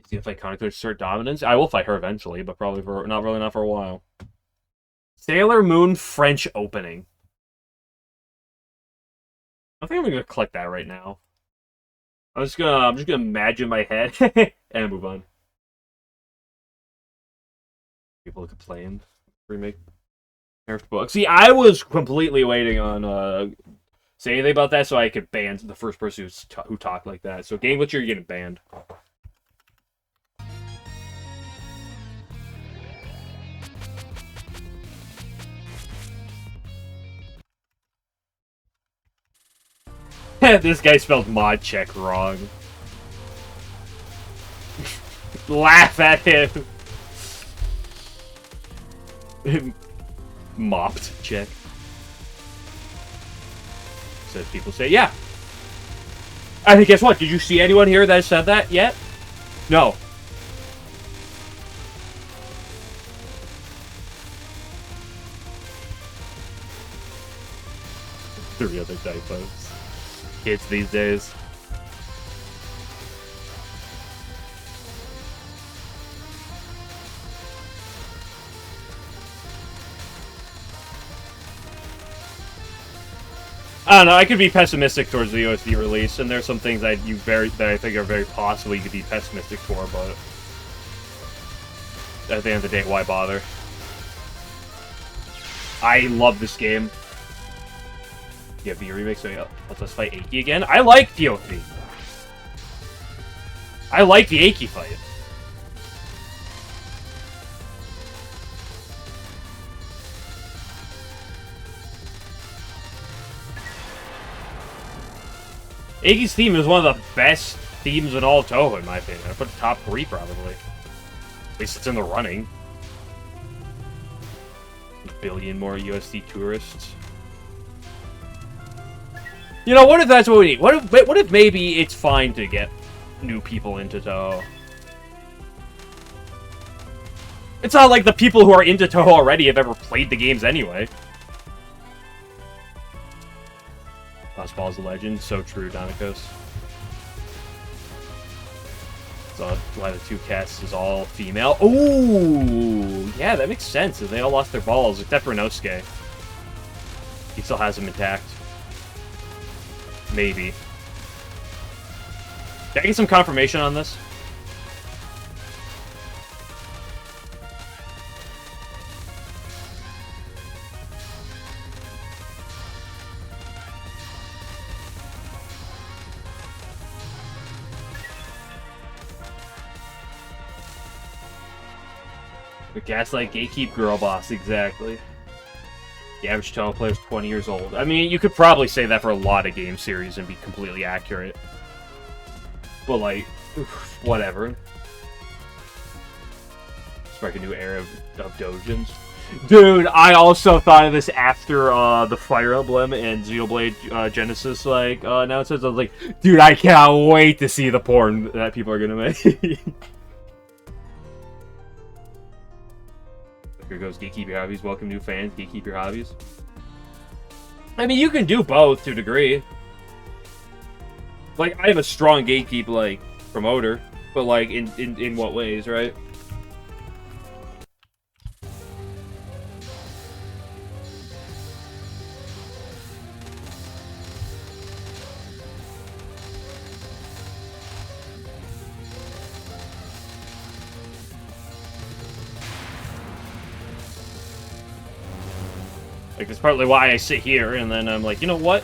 see if I conquer assert dominance. I will fight her eventually, but probably for not for a while. Sailor Moon French opening. I think I'm gonna click that right now. I'm just gonna imagine my head and move on. People complain. Remake Nerfed book. See, I was completely waiting on say anything about that so I could ban the first person who talked like that. So Game Glitcher, you're getting banned. This guy spelled mod check wrong. Laugh at him. Mopped check. So people say, yeah. I think, guess what? Did you see anyone here that said that yet? No. Three other typos. Kids these days. I don't know. I could be pessimistic towards the OSD release, and there's some things that I think are very possible you could be pessimistic for, but at the end of the day, why bother? I love this game. Yeah, the remake, so yeah, let's fight Aki again. I like POV. I like the Aki fight. Aki's theme is one of the best themes in all of Touhou, in my opinion. I put the top 3, probably. At least it's in the running. A billion more USD tourists. You know, what if that's what we need? What if maybe it's fine to get new people into Touhou? It's not like the people who are into Touhou already have ever played the games anyway. Lost Ball's a legend. So true, Donikos. So why the 2 casts is all female. Ooh! Yeah, that makes sense. They all lost their balls, except for Nosuke. He still has them intact. Maybe. Did I get some confirmation on this? The Gaslight Gatekeep Girl Boss, exactly. The average Touhou player is 20 years old. I mean, you could probably say that for a lot of game series and be completely accurate. But, like, whatever. Spark a new era of Dojins. Dude, I also thought of this after the Fire Emblem and Xenoblade Genesis, like, announcements. I was like, dude, I cannot wait to see the porn that people are gonna make. Here goes Gatekeep Your Hobbies. Welcome new fans. Gatekeep Your Hobbies. I mean, you can do both to a degree. Like, I have a strong Gatekeep, like, promoter. But, like, in what ways, right? Like, it's partly why I sit here, and then I'm like, you know what?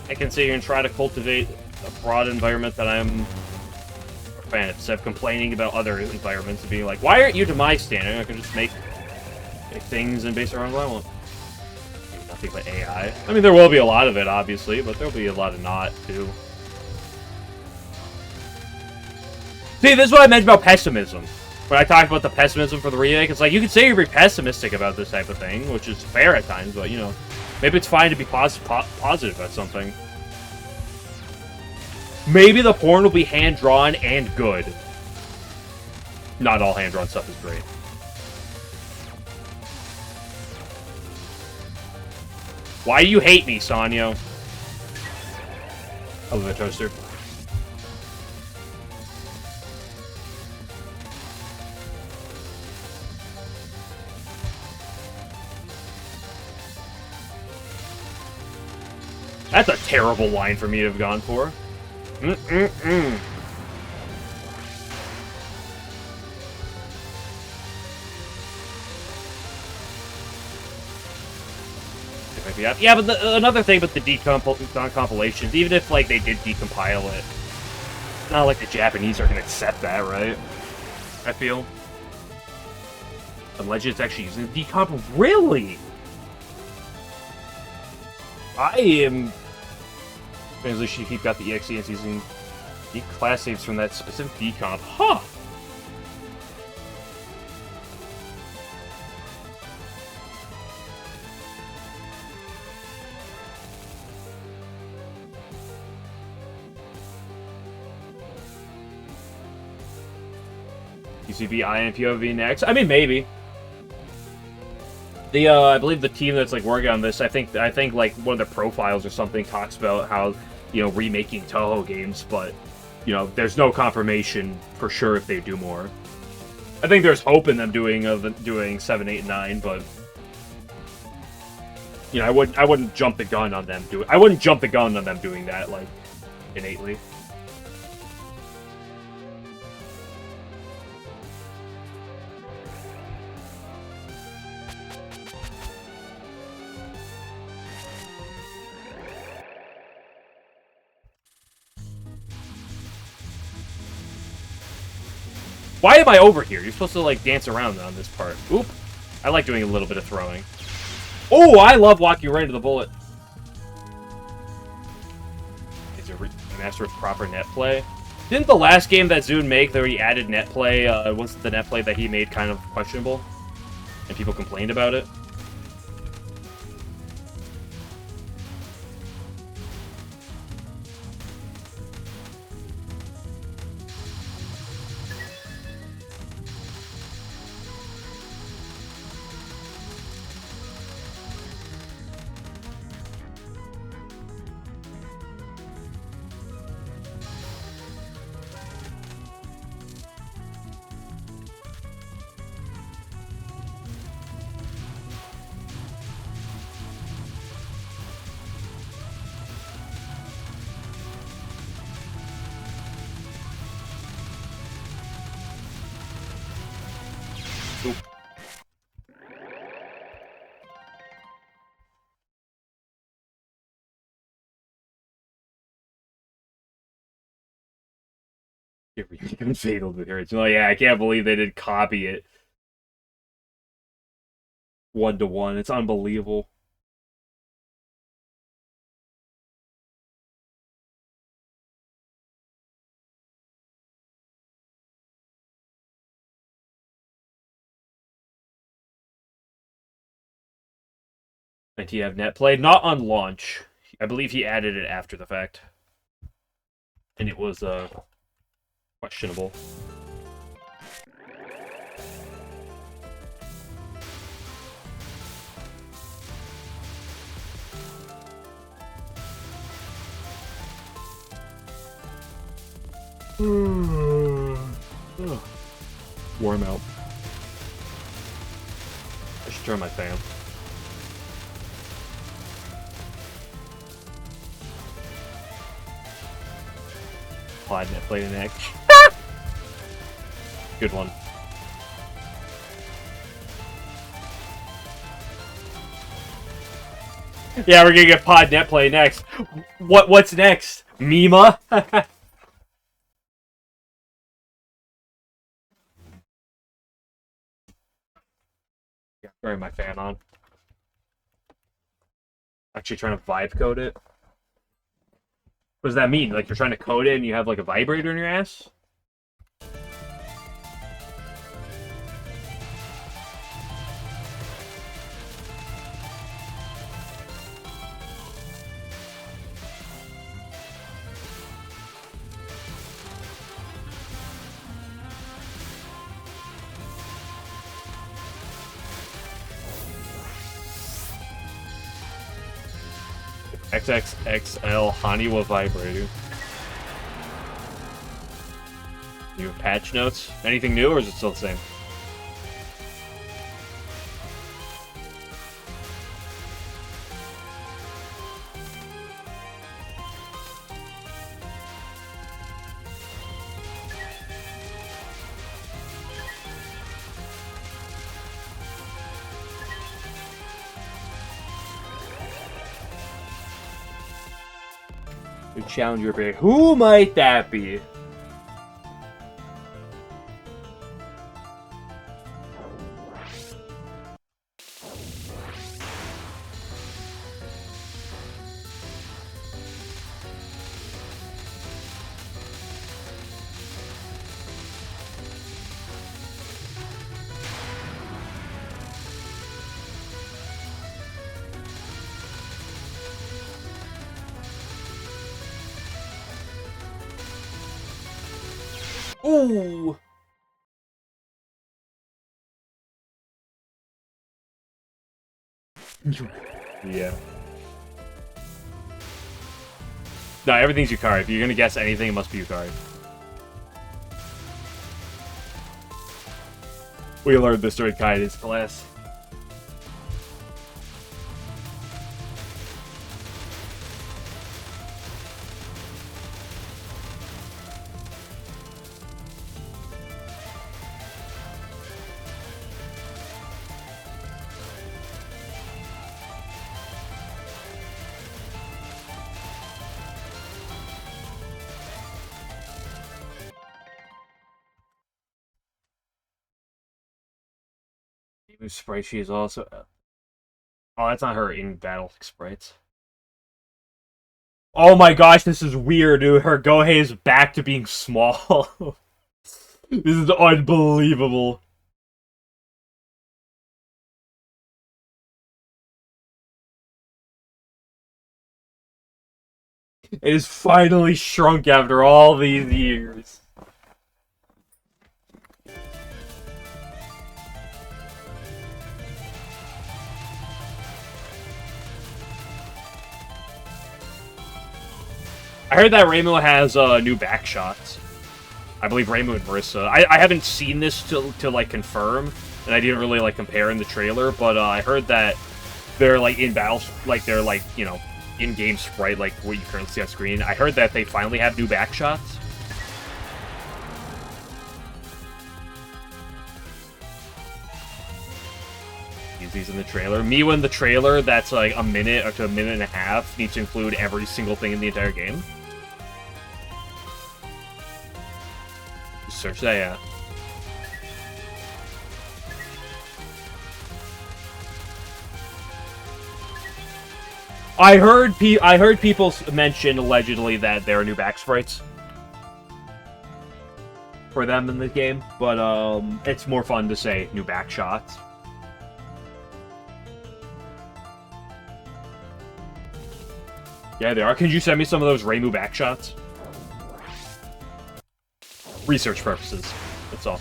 I can sit here and try to cultivate a broad environment that I'm a fan of, instead of complaining about other environments and being like, why aren't you to my standard? I can just make things and base around what I want. Nothing but AI. I mean, there will be a lot of it, obviously, but there'll be a lot of not, too. See, this is what I meant about pessimism. When I talked about the pessimism for the remake, it's like, you can say you're pessimistic about this type of thing, which is fair at times, but, you know, maybe it's fine to be positive about something. Maybe the porn will be hand-drawn and good. Not all hand-drawn stuff is great. Why do you hate me, Sanyo? I love a toaster. That's a terrible line for me to have gone for. Yeah, but another thing with the non-compilations, even if, like, they did decompile it, it's not like the Japanese are gonna accept that, right? I feel. Unless it's actually using decomp. Really? I am... At least she got the EXE and it's using the class saves from that specific decomp. Huh! UCV, INPOV next? I mean, maybe. The I believe the team that's like working on this, I think like one of their profiles or something talks about how, you know, remaking Touhou games, but, you know, there's no confirmation for sure if they do more. I think there's hope in them doing 7, 8, and 9, but, you know, I wouldn't jump the gun on them doing that, like, innately. Why am I over here? You're supposed to, like, dance around on this part. Oop. I like doing a little bit of throwing. Oh, I love walking right into the bullet. Is it master of proper net play? Didn't the last game that Zune make, that he added net play, wasn't the net play that he made kind of questionable? And people complained about it? Oop. Fatal to her. Oh yeah, I can't believe they did copy it. 1-to-1. It's unbelievable. And he have net play, not on launch. I believe he added it after the fact, and it was questionable. Warm out. I should turn my fan. Applied net play to neck. Good one. Yeah, we're gonna get pod net play next. What's next? Mima? Yeah, turning my fan on. Actually trying to vibe code it. What does that mean? Like you're trying to code it and you have like a vibrator in your ass? XXXL Haniwa vibrator. New patch notes? Anything new, or is it still the same? Challenger big. Who might that be? Ooh! Yeah. No, everything's Yukari. If you're gonna guess anything, it must be Yukari. We learned this during Kaiden's class. Sprite, she is also... Oh, that's not her in-battle sprites. Oh my gosh, this is weird, dude. Her Gohei is back to being small. This is unbelievable. It is finally shrunk after all these years. I heard that Reimu has new back shots. I believe Reimu and Marissa. I haven't seen this to like confirm, and I didn't really like compare in the trailer, but I heard that they're like in battle, like they're like, you know, in-game sprite, like what you currently see on screen. I heard that they finally have new back shots. These in the trailer. Miwa in the trailer, that's like a minute up to a minute and a half, needs to include every single thing in the entire game. Search that, yeah. I heard people mention allegedly that there are new back sprites for them in the game, but it's more fun to say new back shots. Yeah, they are. Could you send me some of those Reimu back shots? Research purposes. That's all.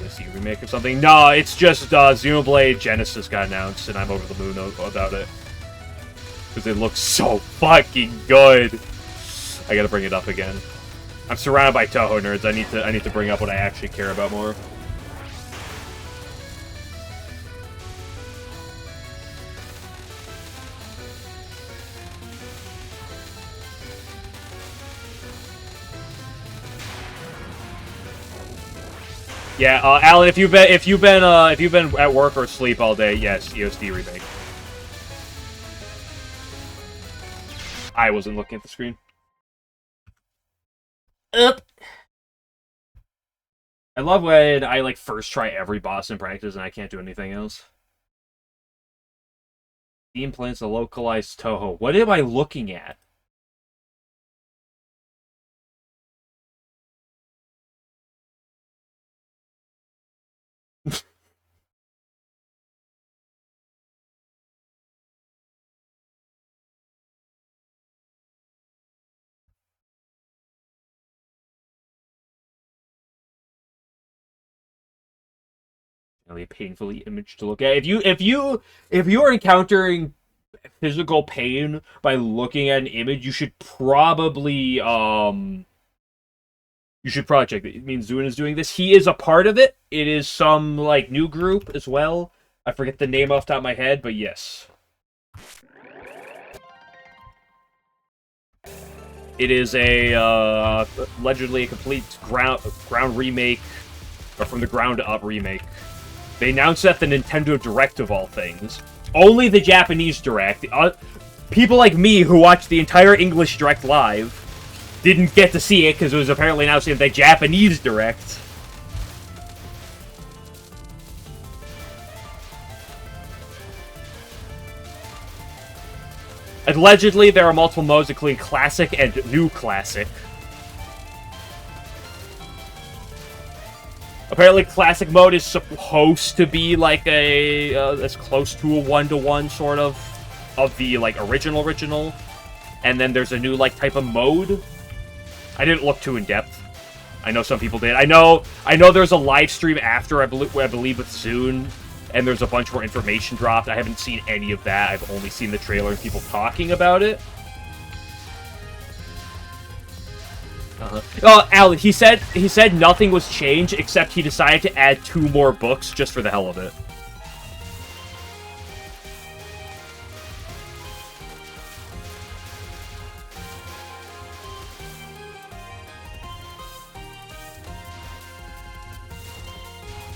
See a remake or something? No, it's just Xenoblade Genesis got announced, and I'm over the moon about it because it looks so fucking good. I gotta bring it up again. I'm surrounded by Touhou nerds. I need to bring up what I actually care about more. Yeah, Alan, if you've been at work or asleep all day, yes, EOSD remake. I wasn't looking at the screen. Up. I love when I like first try every boss in practice and I can't do anything else. Team plans to localize Touhou. What am I looking at? Really painfully image to look at. If you are encountering physical pain by looking at an image, you should probably check it. It means Zun is doing this. He is a part of it. It is some like new group as well. I forget the name off the top of my head, but yes. It is a allegedly a complete ground remake, or from the ground up remake. They announced at the Nintendo Direct of all things. Only the Japanese Direct. People like me who watched the entire English Direct live didn't get to see it because it was apparently announced in the Japanese Direct. Allegedly, there are multiple modes, including Classic and New Classic. Apparently, Classic mode is supposed to be like a as close to a 1-to-1 sort of the like original, and then there's a new like type of mode. I didn't look too in depth. I know some people did. I know there's a live stream after I believe with Zune, and there's a bunch more information dropped. I haven't seen any of that. I've only seen the trailer and people talking about it. Oh, Alan, he said nothing was changed except he decided to add 2 more books just for the hell of it.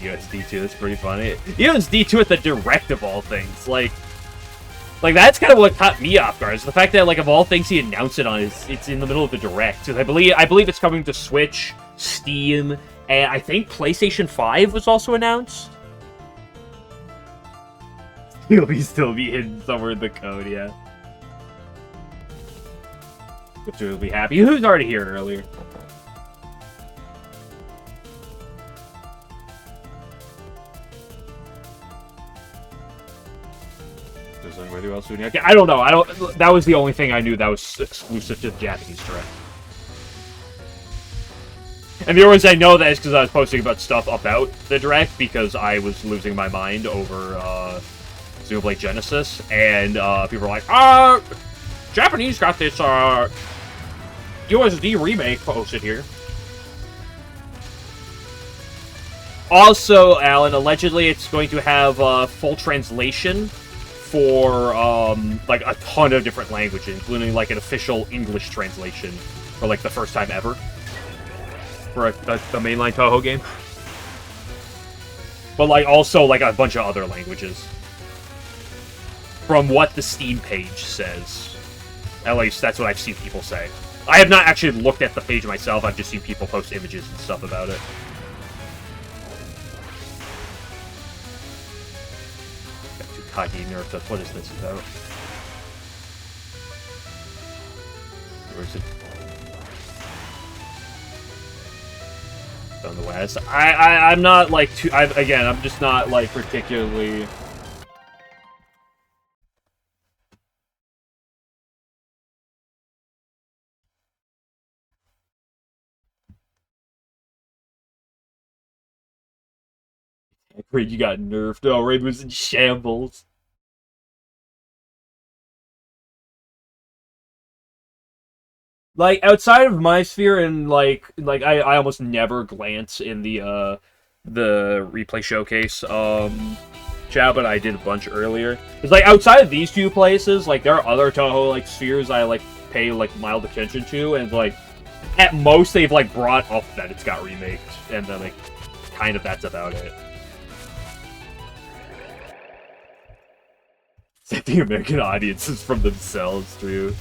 USD2, that's pretty funny. USD2 at the Direct of all things, like that's kind of what caught me off guard. Is the fact that, like, of all things he announced it on, it's in the middle of the Direct. Because I believe it's coming to Switch, Steam, and I think PlayStation 5 was also announced. He'll still be hidden somewhere in the code, yeah. Which will be happy. Who's already here earlier? Okay, I don't know. That was the only thing I knew that was exclusive to the Japanese Direct. And the only reason I know that is because I was posting about stuff about the Direct because I was losing my mind over Xenoblade Genesis, and people were like, Japanese got this USD remake posted here. Also, Alan, allegedly it's going to have full translation for like a ton of different languages, including like an official English translation for like the first time ever for the mainline Touhou game. But like also like a bunch of other languages, from what the Steam page says. At least that's what I've seen people say. I have not actually looked at the page myself, I've just seen people post images and stuff about it. Got Tukagi nerfed. What is this about? Where is it? On the west. I'm not like too. Again, I'm just not like particularly. Raid, you got nerfed. Oh, Raid was in shambles. Like, outside of my sphere, and like I almost never glance in the replay showcase chat, but I did a bunch earlier. It's like outside of these two places, like there are other Touhou like spheres I like pay like mild attention to, and like at most they've like brought up that it's got remaked, and then like kind of that's about it. The American audience is from themselves, too.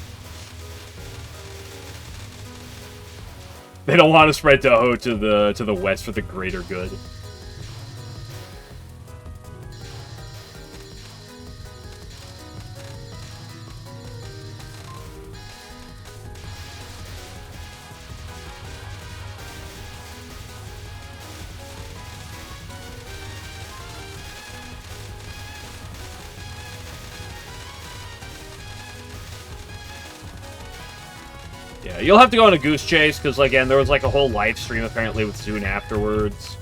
They don't want to spread Touhou to the west for the greater good. Yeah, you'll have to go on a goose chase, because, again, there was, like, a whole live stream, apparently, with Zune afterwards.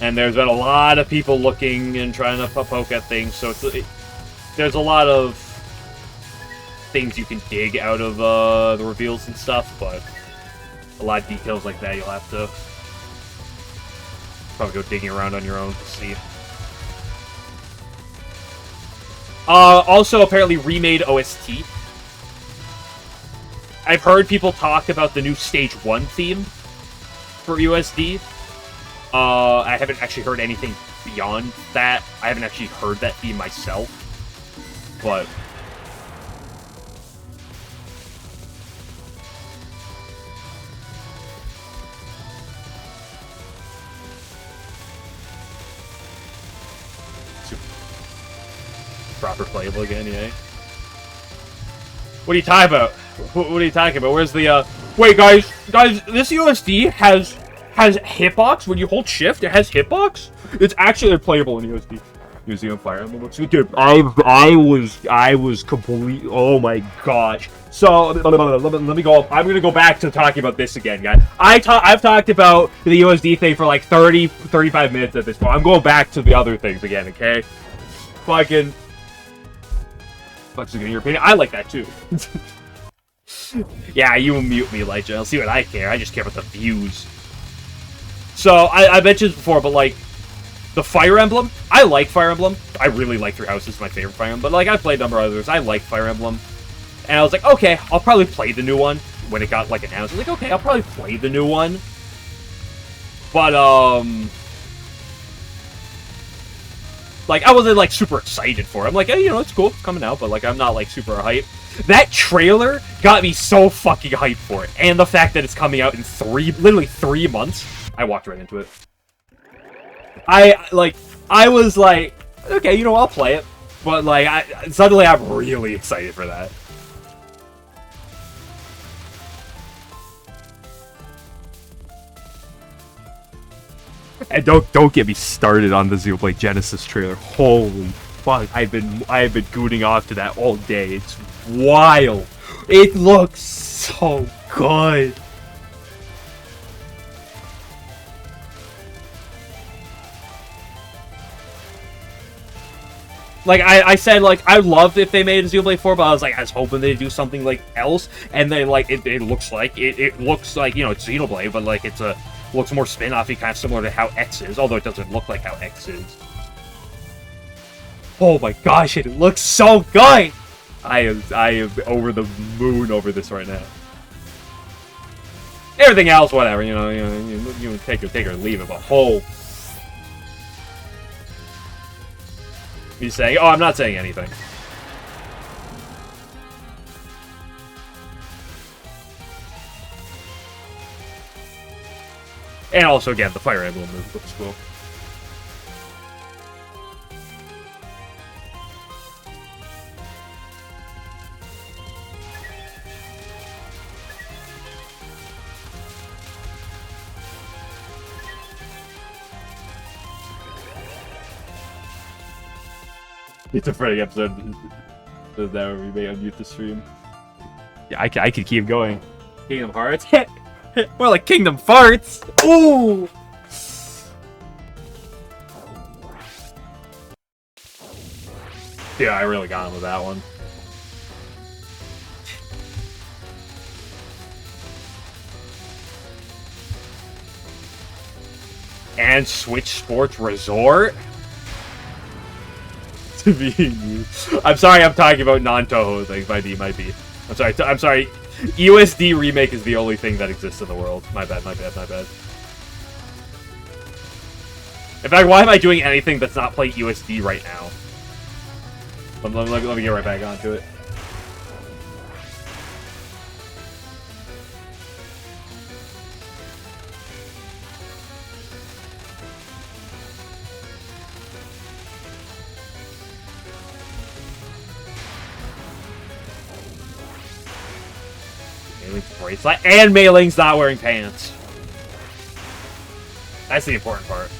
And there's been a lot of people looking and trying to poke at things, so there's a lot of things you can dig out of the reveals and stuff, but a lot of details like that you'll have to probably go digging around on your own to see. Also, apparently, remade OST. I've heard people talk about the new Stage 1 theme for USD. I haven't actually heard anything beyond that. I haven't actually heard that theme myself. But proper playable again, yeah. What are you talking about? What are you talking about? Where's the, Wait, guys, this USD has hitbox when you hold shift. It has hitbox. It's actually playable in USD. Museum Fire Emblem looks good. Dude, I was complete. Oh my gosh. So let me go. I'm gonna go back to talking about this again, guys. I've talked about the USD thing for like 35 minutes at this point. I'm going back to the other things again. Okay. Fucking. Fuck's getting your opinion. I like that too. Yeah, you mute me, Elijah. I'll see what I care. I just care about the views. So, I mentioned this before, but, like, the Fire Emblem, I like Fire Emblem. I really like Three Houses, my favorite Fire Emblem. But, like, I've played a number of others. I like Fire Emblem. And I was like, okay, I'll probably play the new one. When it got, like, announced, I was like, okay, I'll probably play the new one. But, like, I wasn't, like, super excited for it. I'm like, hey, you know, it's cool. It's coming out. But, like, I'm not, like, super hyped. That trailer got me so fucking hyped for it. And the fact that it's coming out in literally 3 months. I walked right into it. I was like, okay, you know, I'll play it. But, like, suddenly I'm really excited for that. And don't get me started on the Xenoblade Genesis trailer. Holy fuck, I've been gooning off to that all day. It's wild. It looks so good. Like, I said, like, I loved if they made a Xenoblade 4, but I was hoping they'd do something, like, else, and then, like, it looks like, it looks like, you know, it's Xenoblade, but, like, looks more spin-offy, kind of similar to how X is, although it doesn't look like how X is. Oh my gosh, it looks so good! I am over the moon over this right now. Everything else, whatever, you know, you take it or leave it, but You saying? Oh, I'm not saying anything. And also, again, the Fire Emblem move looks cool. It's a Freddy episode. Does that where we may unmute the stream? Yeah, I could keep going. Kingdom Hearts? More like Kingdom Farts! Ooh! Yeah, I really got him with that one. And Switch Sports Resort? I'm sorry I'm talking about non-Touhou things. Might be. I'm sorry. USD Remake is the only thing that exists in the world. My bad. In fact, why am I doing anything that's not playing USD right now? Let me get right back onto it. Bracelet, and Mei Ling's not wearing pants. That's the important part.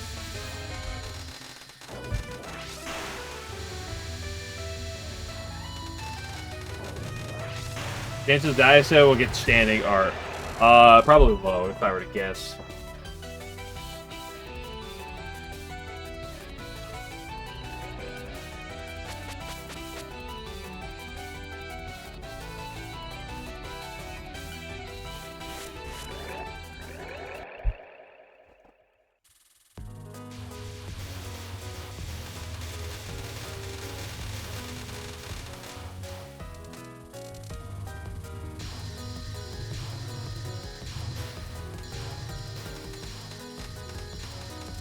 Chances Daiso will get standing art. Probably low if I were to guess.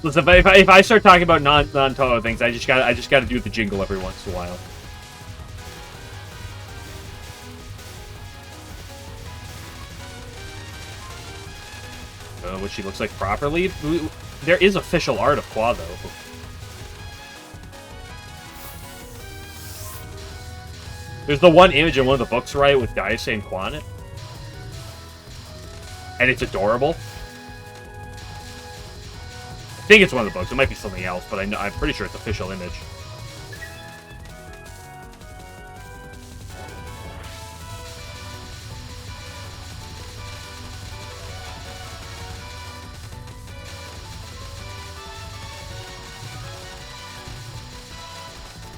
Listen, if I start talking about non-Touhou things, I just gotta do the jingle every once in a while. What she looks like properly. There is official art of Qua, though. There's the one image in one of the books, right, with Daisuke and Qua in it. And it's adorable. I think it's one of the books. It might be something else, but I'm pretty sure it's official image.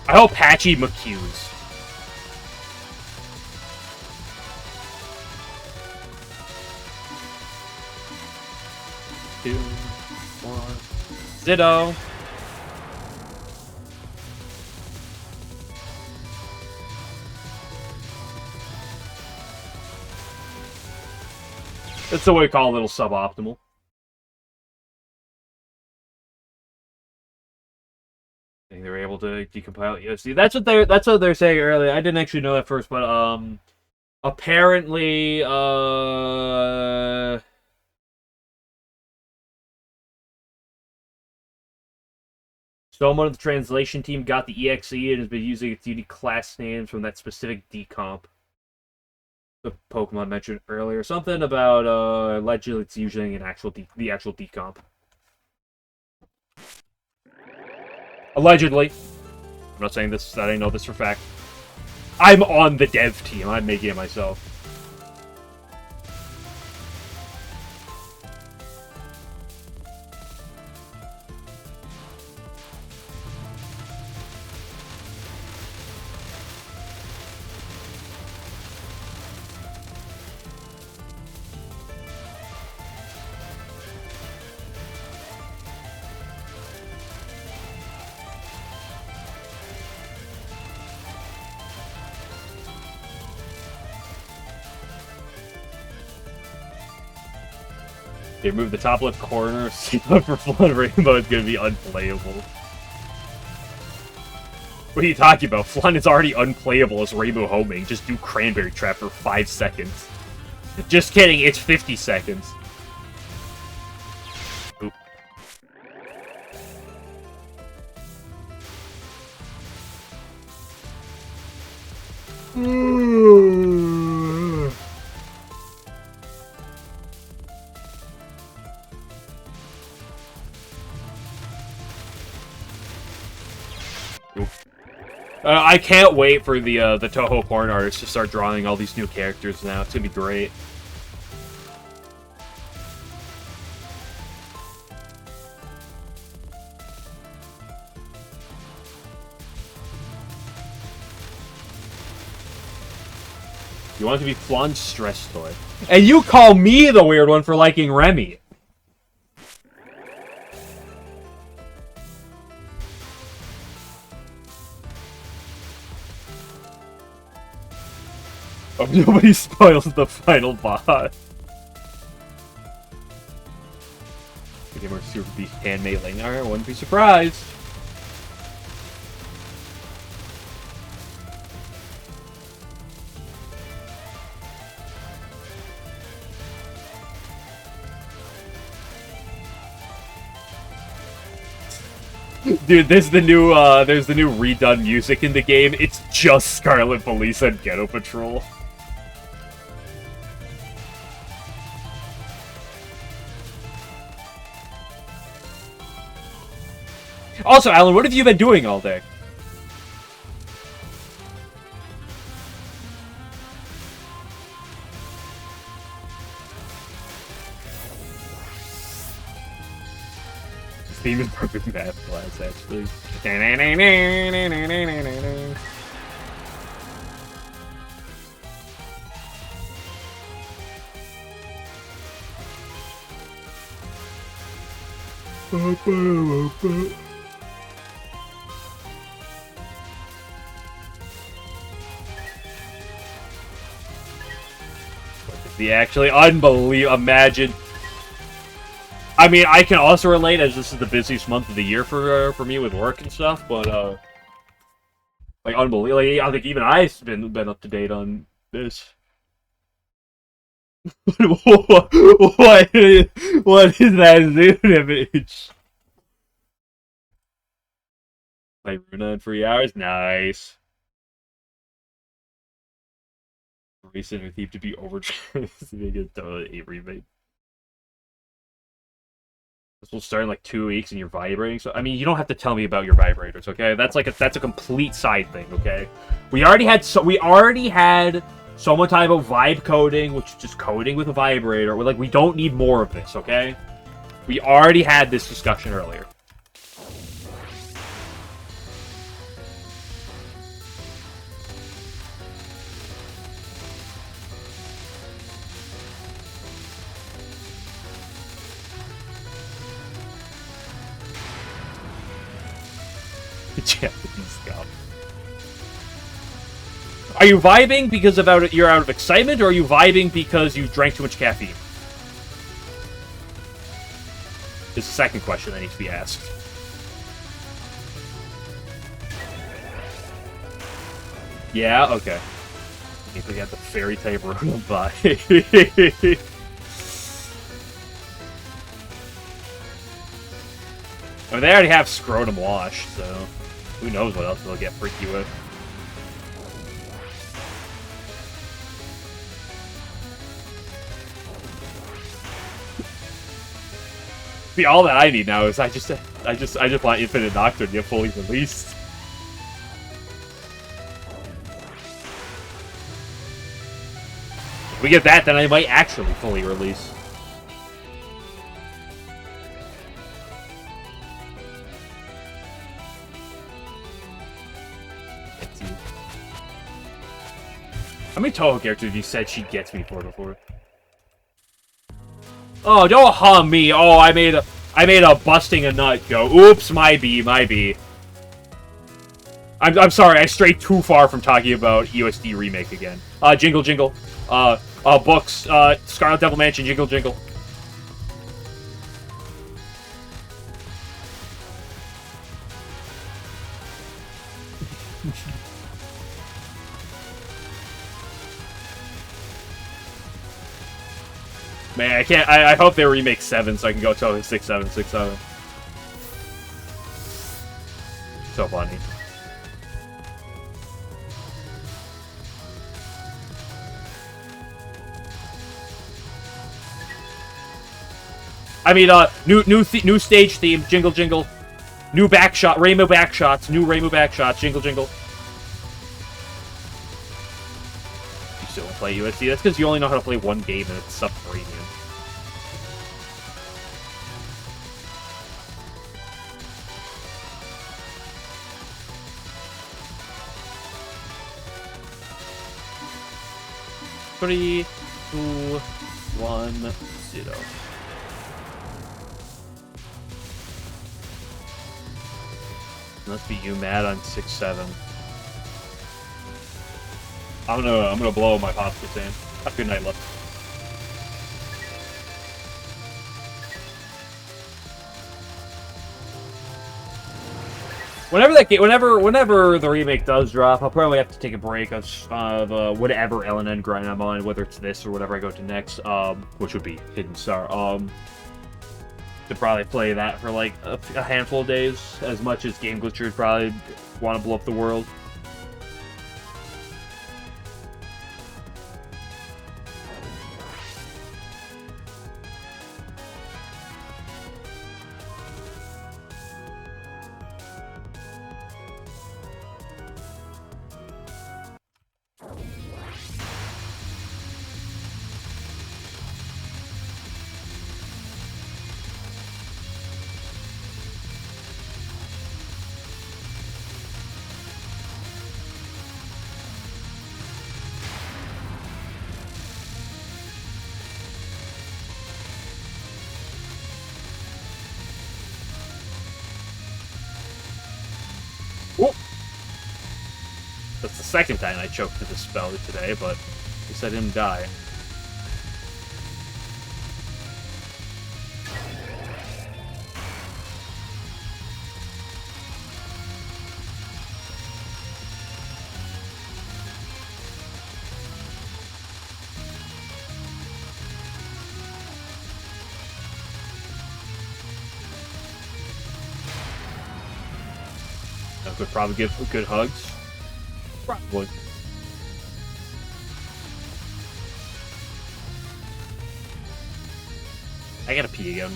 I hope Patchy McHughes. Two, one. Ditto. That's what we call a little suboptimal. I think they were able to decompile USD. That's what they're saying earlier. I didn't actually know that first, but apparently someone on the translation team got the EXE and has been using its unique class names from that specific decomp. The Pokemon mentioned earlier. Something about allegedly it's using the actual decomp. Allegedly. I'm not saying this, that I know this for a fact. I'm on the dev team. I'm making it myself. They move the top left corner, for Flood Rainbow is going to be unplayable. What are you talking about? Flan is already unplayable as Rainbow Homing. Just do Cranberry Trap for 5 seconds. Just kidding, it's 50 seconds. I can't wait for the Touhou porn artists to start drawing all these new characters now. It's gonna be great. You want it to be Flan's stress toy. And you call me the weird one for liking Remy. Oh, nobody spoils the final boss. The gamer Super Beast handmade Langar, I wouldn't be surprised. Dude, there's the new redone music in the game. It's just Scarlet Police and Ghetto Patrol. Also, Alan, what have you been doing all day? This theme is perfect math class, actually. The actually unbelievable. Imagine. I mean, I can also relate as this is the busiest month of the year for me with work and stuff. But like unbelievable. Like, I think even I've been up to date on this. what is that Zoom image? Like Runa in 3 hours, nice. Recent with Thief to be overturned to make it a remake. This will start in like 2 weeks and you're vibrating. So I mean, you don't have to tell me about your vibrators, okay? That's a complete side thing, okay? We already had someone talking about vibe coding, which is just coding with a vibrator. We're like, we don't need more of this, okay? We already had this discussion earlier. Japanese scum. Are you vibing because you're out of excitement, or are you vibing because you drank too much caffeine? Is the second question that needs to be asked. Yeah, okay. I think we got the fairy type room by. I mean, they already have scrotum washed, so who knows what else they'll get freaky with. See, all that I need now is I just want Infinite Nocturne to get fully released. If we get that, then I might actually fully release. How many Touhou characters have you said she gets me for before? Oh, don't hum me. Oh, I made a busting a nut go. Oops, my B. I'm sorry, I strayed too far from talking about USD remake again. Jingle Jingle. Books. Scarlet Devil Mansion, Jingle Jingle. Man, I can't. I hope they remake 7 so I can go to 6, 7, 6, 7. So funny. I mean, new stage theme, jingle jingle. New backshot, rainbow backshots, new rainbow backshots, jingle jingle. You still don't play USD? That's because you only know how to play one game and it's subterranean. Three, 2, 1, 0. Must be you mad on 6-7. I'm gonna blow my popsicle stand. Have a good night, love. Whenever the remake does drop, I'll probably have to take a break of whatever LNN grind I'm on, whether it's this or whatever I go to next, which would be Hidden Star. To probably play that for like a handful of days, as much as Game Glitcher would probably want to blow up the world. That's the second time I choked to the spell today, but at least I didn't die. I could probably give good hugs. Probably. I gotta pee again.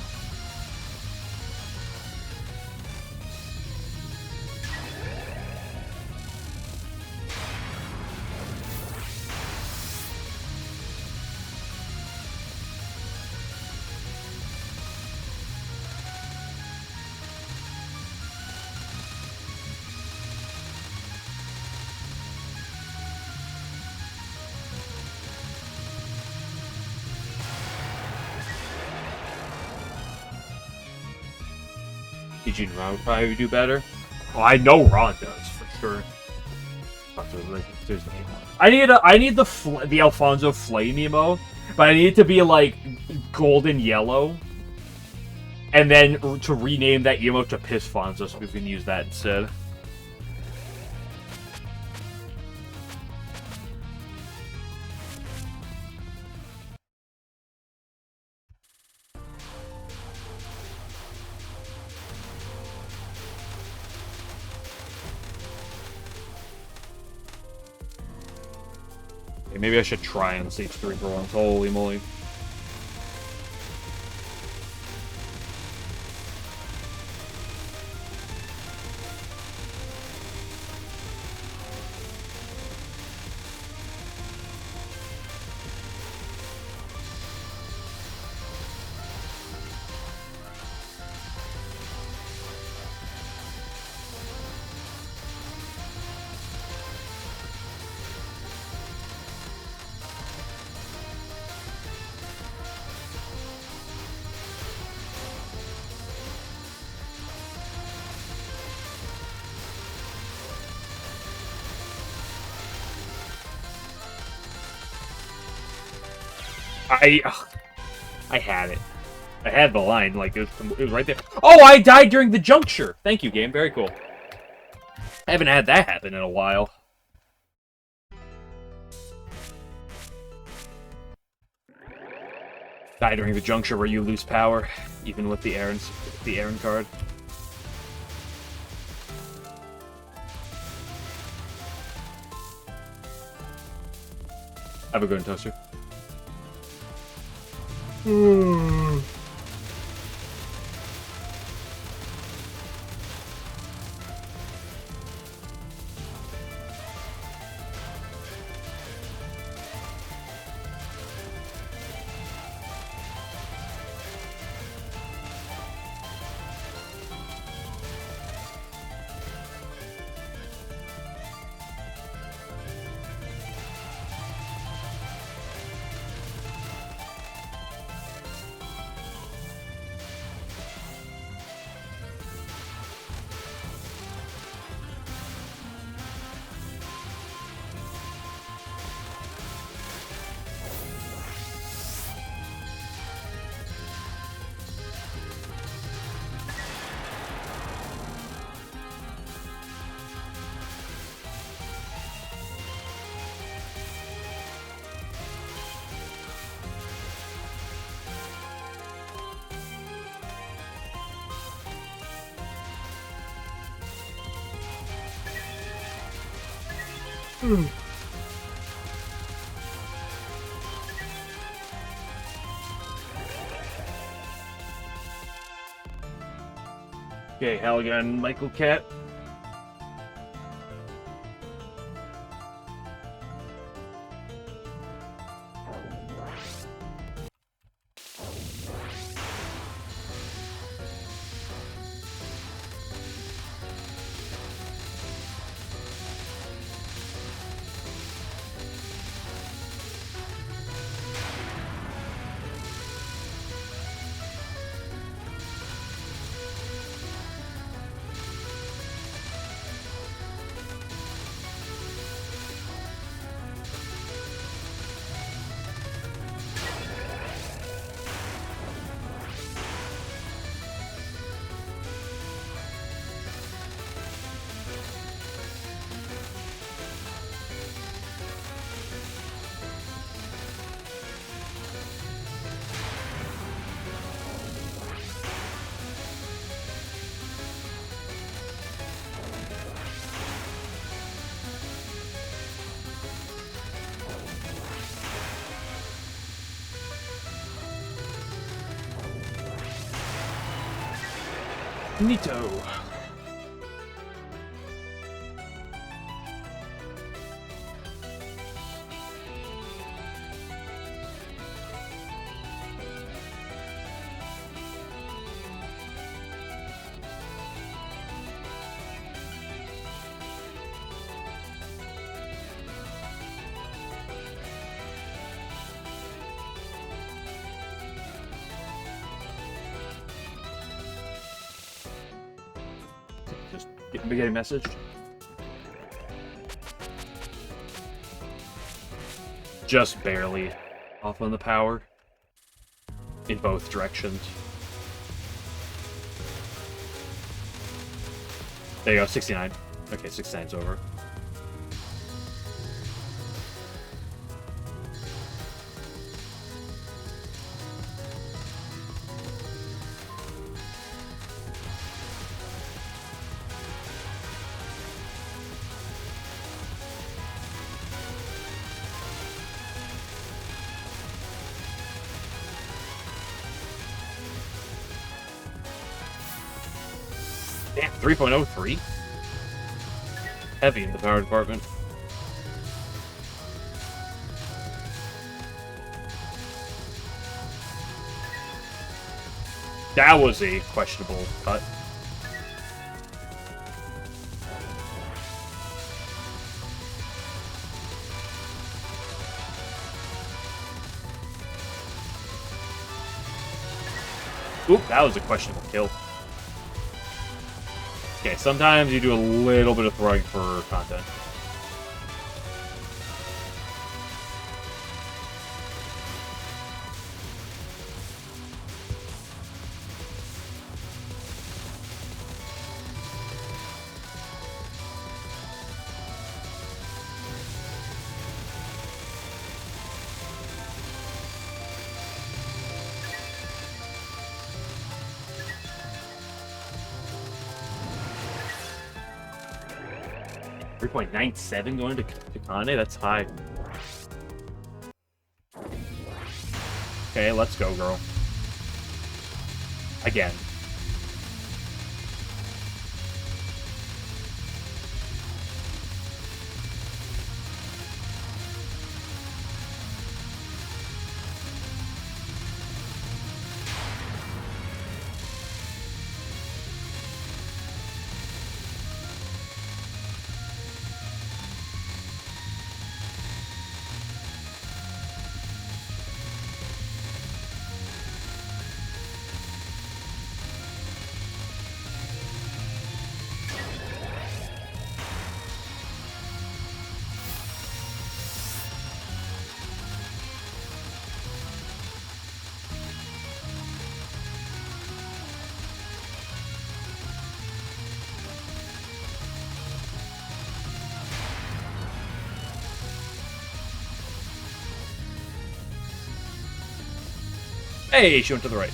Eugene Ron would probably do better. Oh, I know Ron does for sure. I need the Alfonso Flame emo, but I need it to be like golden yellow, and then to rename that emo to Piss Fonzo so we can use that instead. Maybe I should try on stage 3 for once. Holy moly. I had it. I had the line, like, it was right there. Oh, I died during the juncture! Thank you, game. Very cool. I haven't had that happen in a while. Die during the juncture where you lose power, even with the Aaron card. Have a good one, Toaster. Okay, Halligan, Michael Cat. Nito. Just getting a message. Just barely off on the power in both directions. There you go, 69. Okay, 69's over. Damn, 3.03? Heavy in the power department. That was a questionable cut. Oop, that was a questionable kill. Okay, sometimes you do a little bit of throwing for content. .97 going to Kane? That's high. Okay, let's go, girl. Again. Hey, she went to the right.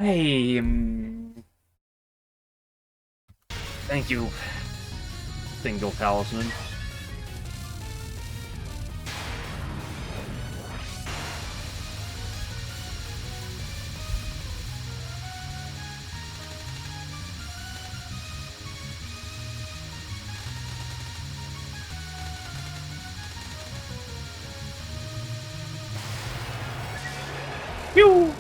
Hey, thank you, single talisman. Pew!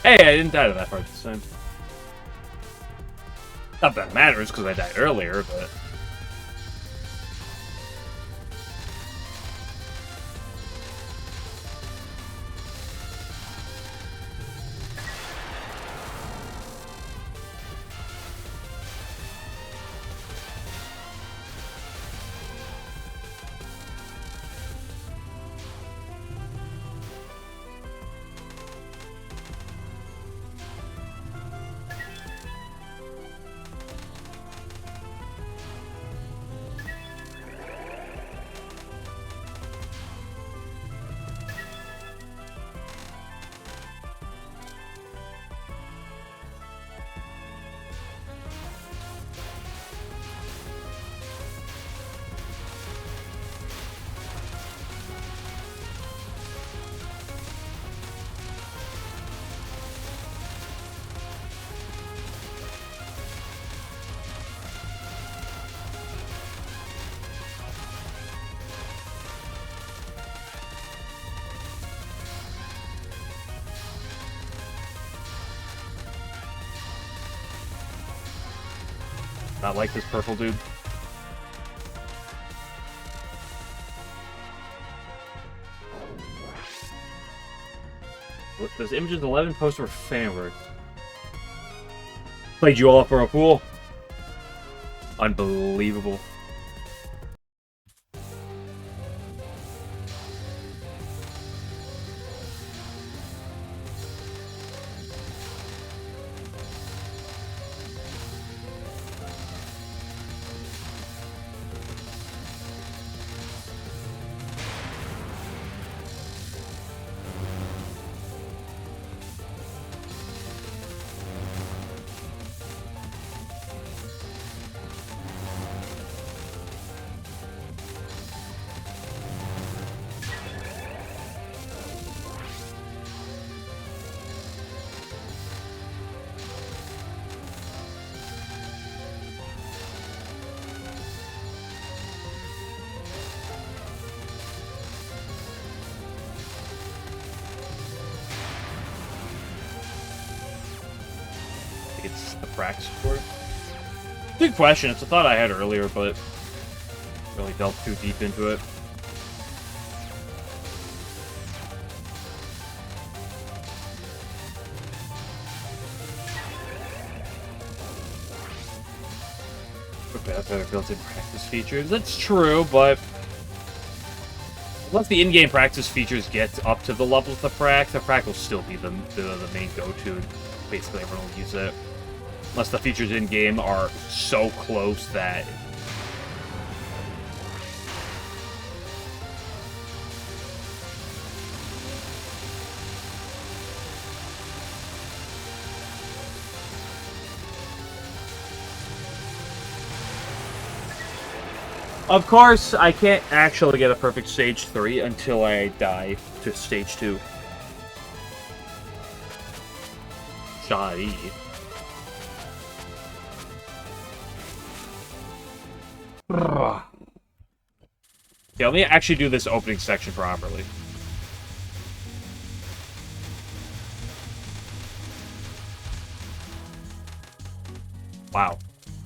Hey, I didn't die to that part this time. Not that it matters, because I died earlier, but... Not like this purple dude. Those images 11 posts were fan work. Played you all for a fool. Unbelievable. I think it's the frac support. Good question. It's a thought I had earlier, but really delved too deep into it. Okay, that's better built-in practice features. That's true, but once the in-game practice features get up to the level of the frac will still be the main go-to. Basically, everyone will use it. Unless the features in-game are so close that... Of course, I can't actually get a perfect stage 3 until I die to to stage 2. Shoddy. Yeah, let me actually do this opening section properly. Wow.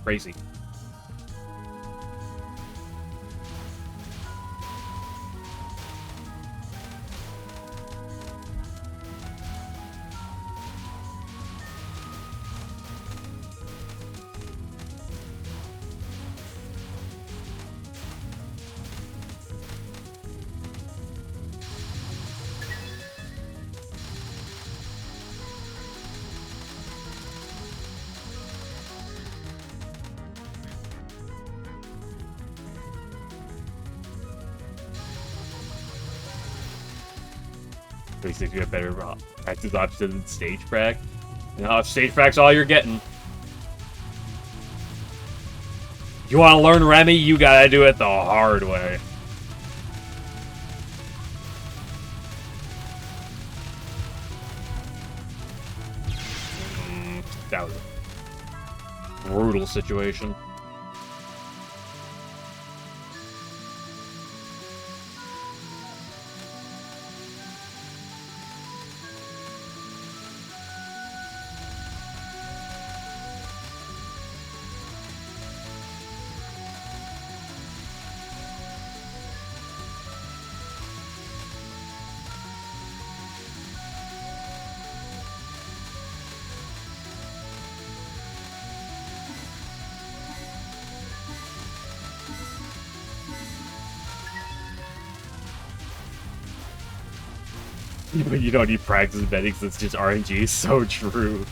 Crazy. Basically, get better practice options than stage prac. No, if stage prac's all you're getting. You want to learn Remy, you gotta do it the hard way. That was a brutal situation. You don't need practice betting because it's just RNG. So true.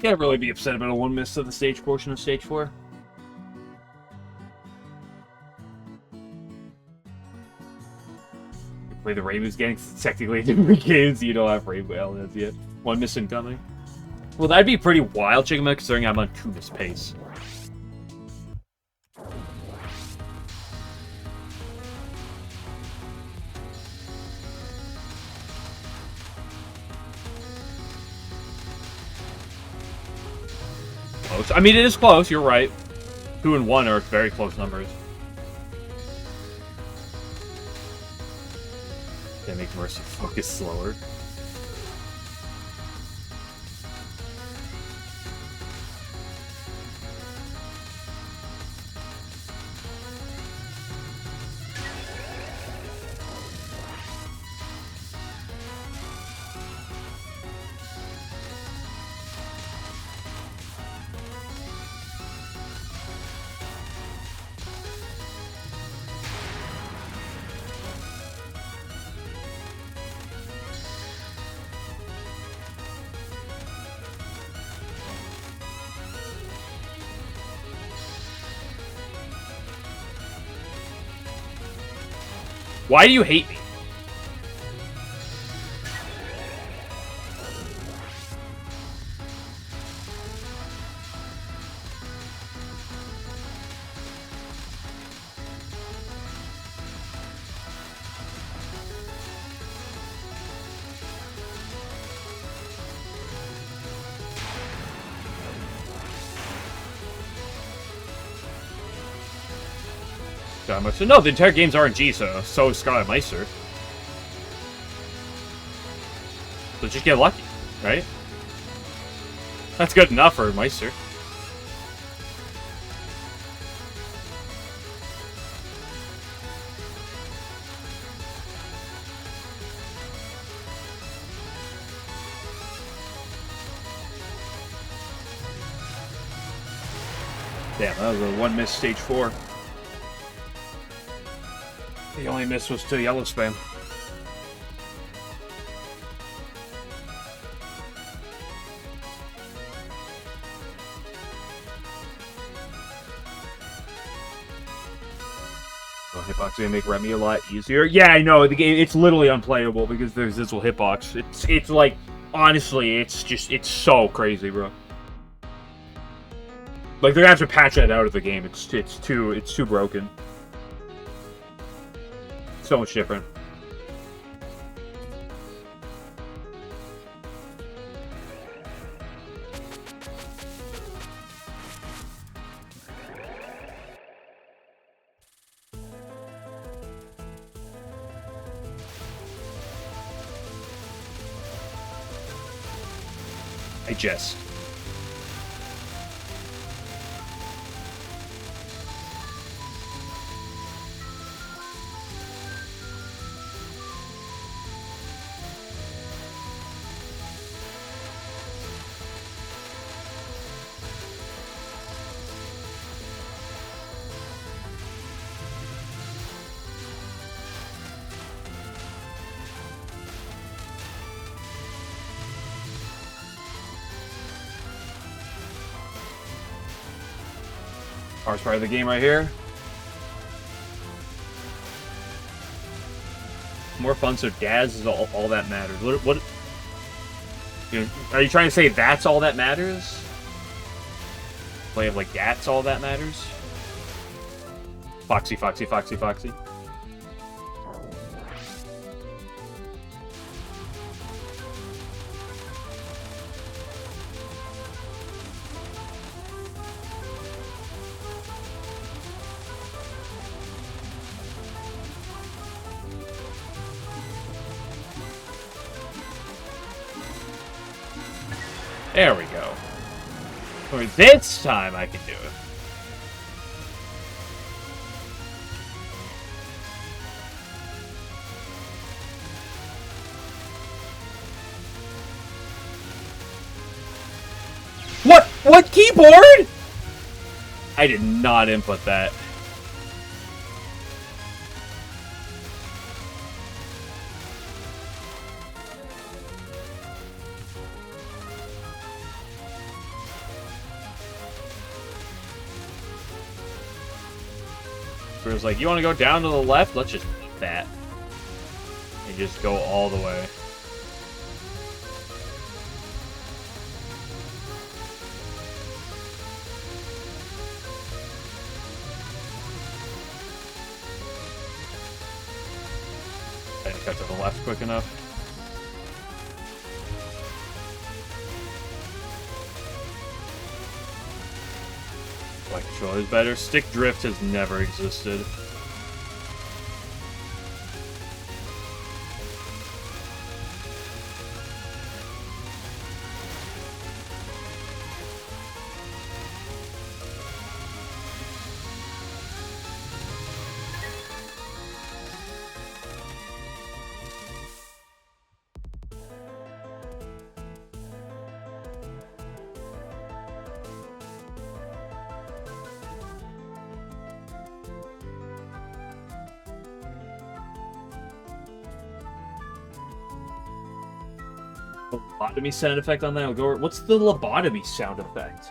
Can't really be upset about a one miss of the stage portion of stage 4. You play the Rainbow's getting technically different games, you don't have Rainbow LNs yet. One miss incoming. Well, that'd be pretty wild, Chicken Man, considering I'm on 2 miss pace. I mean, it is close, you're right. 2 and 1 are very close numbers. They make Mercy focus slower. Why do you hate me? No, the entire game's RNG, so is Scarlet Meister. So just get lucky, right? That's good enough for Meister. Damn, that was a one miss stage 4. The only miss was to yellow spam. Oh, hitbox gonna make Remy a lot easier. Yeah, I know the game. It's literally unplayable because there's this little hitbox. It's like honestly, it's so crazy, bro. Like they're gonna have to patch that out of the game. It's too broken. So much different. I jest. Hardest part of the game right here. More fun, so Daz is all that matters. What are you trying to say? That's all that matters? Playing like that's all that matters? Foxy, Foxy, Foxy, Foxy. There we go. For this time, I can do it. What? What keyboard? I did not input that. It was like, you want to go down to the left? Let's just eat that. And just go all the way. I didn't cut to the left quick enough. My controller's better. Stick drift has never existed. Lobotomy sound effect on that? What's the lobotomy sound effect?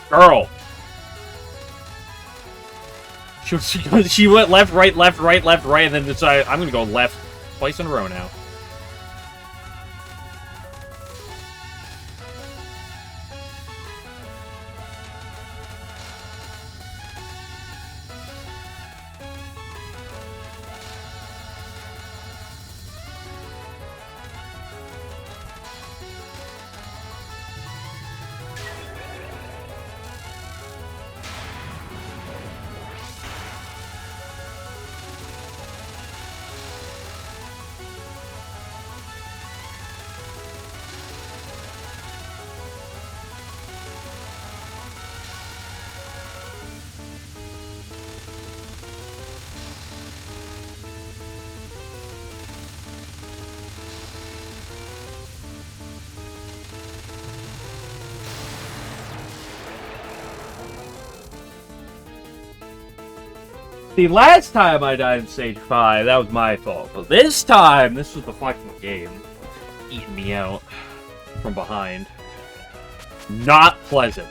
Girl! She went left, right, left, right, left, right, and then decided, I'm gonna go left twice in a row now. The last time I died in Stage 5, that was my fault. But this time, this was the fucking game. Eating me out from behind. Not pleasant.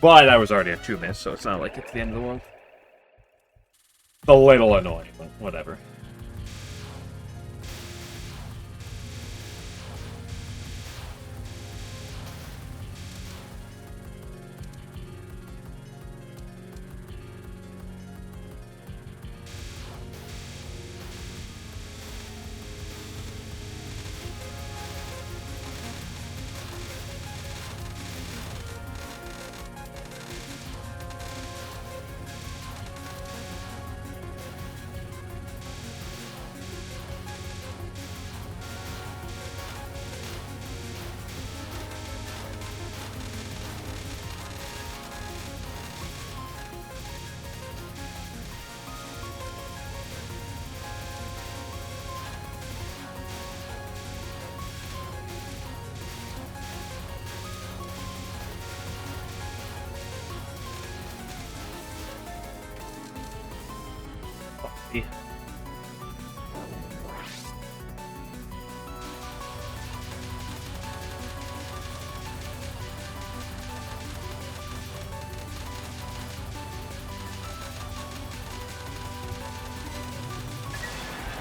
But I was already at 2 minutes, so it's not like it's the end of the world. A little annoying, but whatever.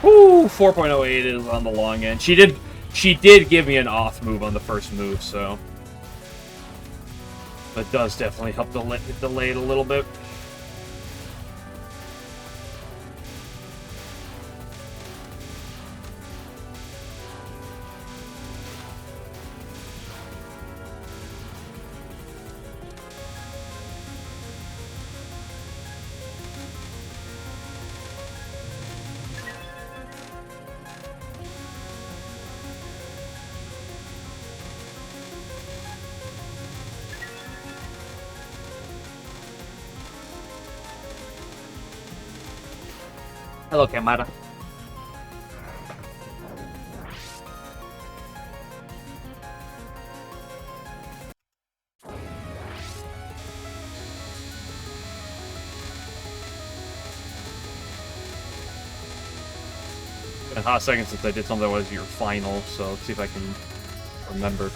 Woo! 4.08 is on the long end. She did give me an off move on the first move, so that does definitely help delay it a little bit. Hello, Kamada. Been a hot second since I did something that was your final, so let's see if I can remember.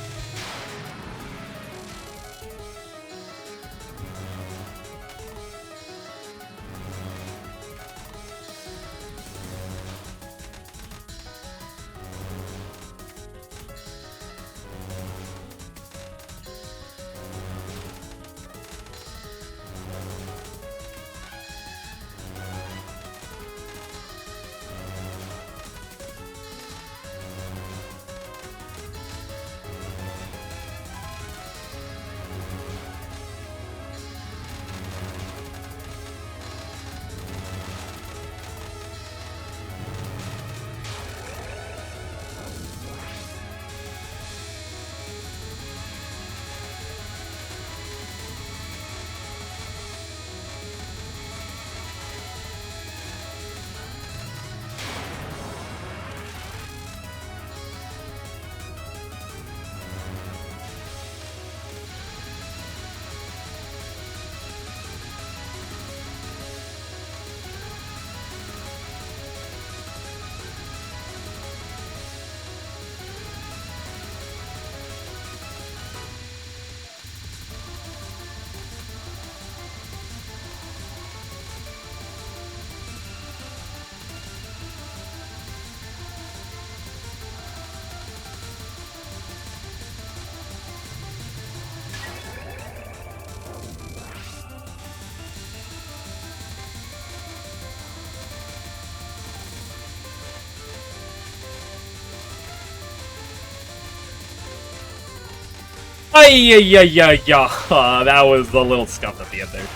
Ay-ya-ya-ya-ya. That was the little scuff at the end there.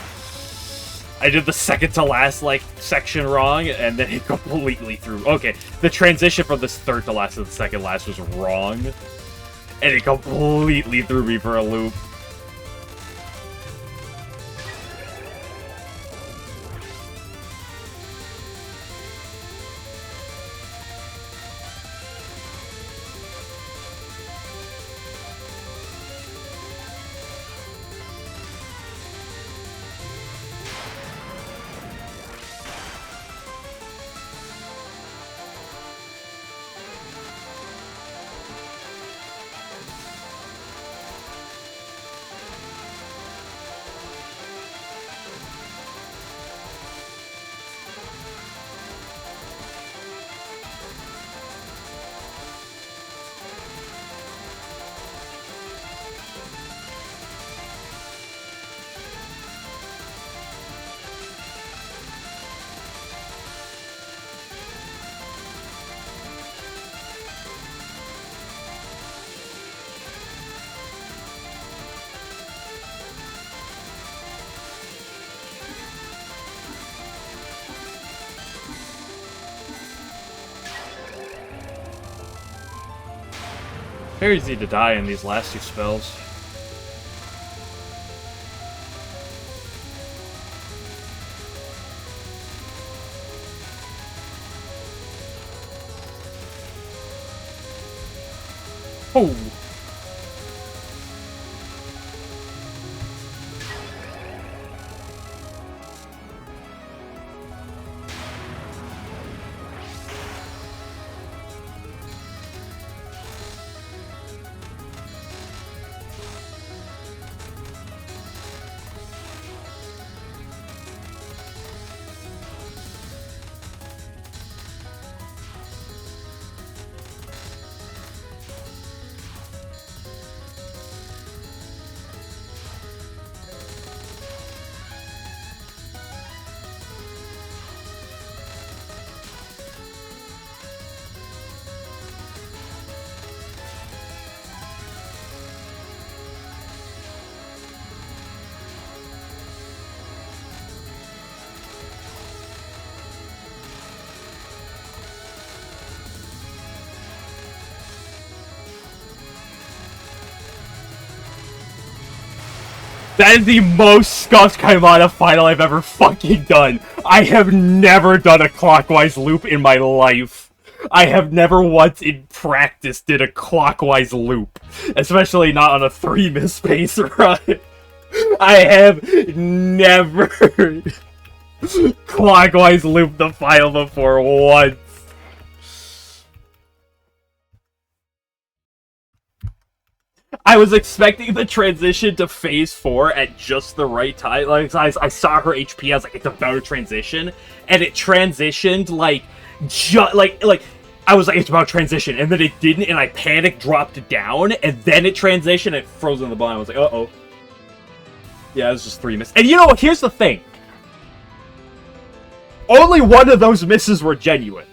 I did the second to last, like, section wrong, and then it completely threw. Okay, the transition from this third to last to the second last was wrong. And it completely threw me for a loop. Very easy to die in these last two spells. Oh! That is the most scuffed Kaimana final I've ever fucking done. I have never done a clockwise loop in my life. I have never once in practice did a clockwise loop. Especially not on a 3-miss pace run. I have never clockwise looped the final before once. I was expecting the transition to phase 4 at just the right time. Like, I saw her HP, I was like, it's about to transition. And it transitioned, like, I was like, it's about to transition. And then it didn't, and I panicked, dropped it down, and then it transitioned, and it froze in the bottom. I was like, uh-oh. Yeah, it was just 3 misses. And you know what? Here's the thing. Only one of those misses were genuine.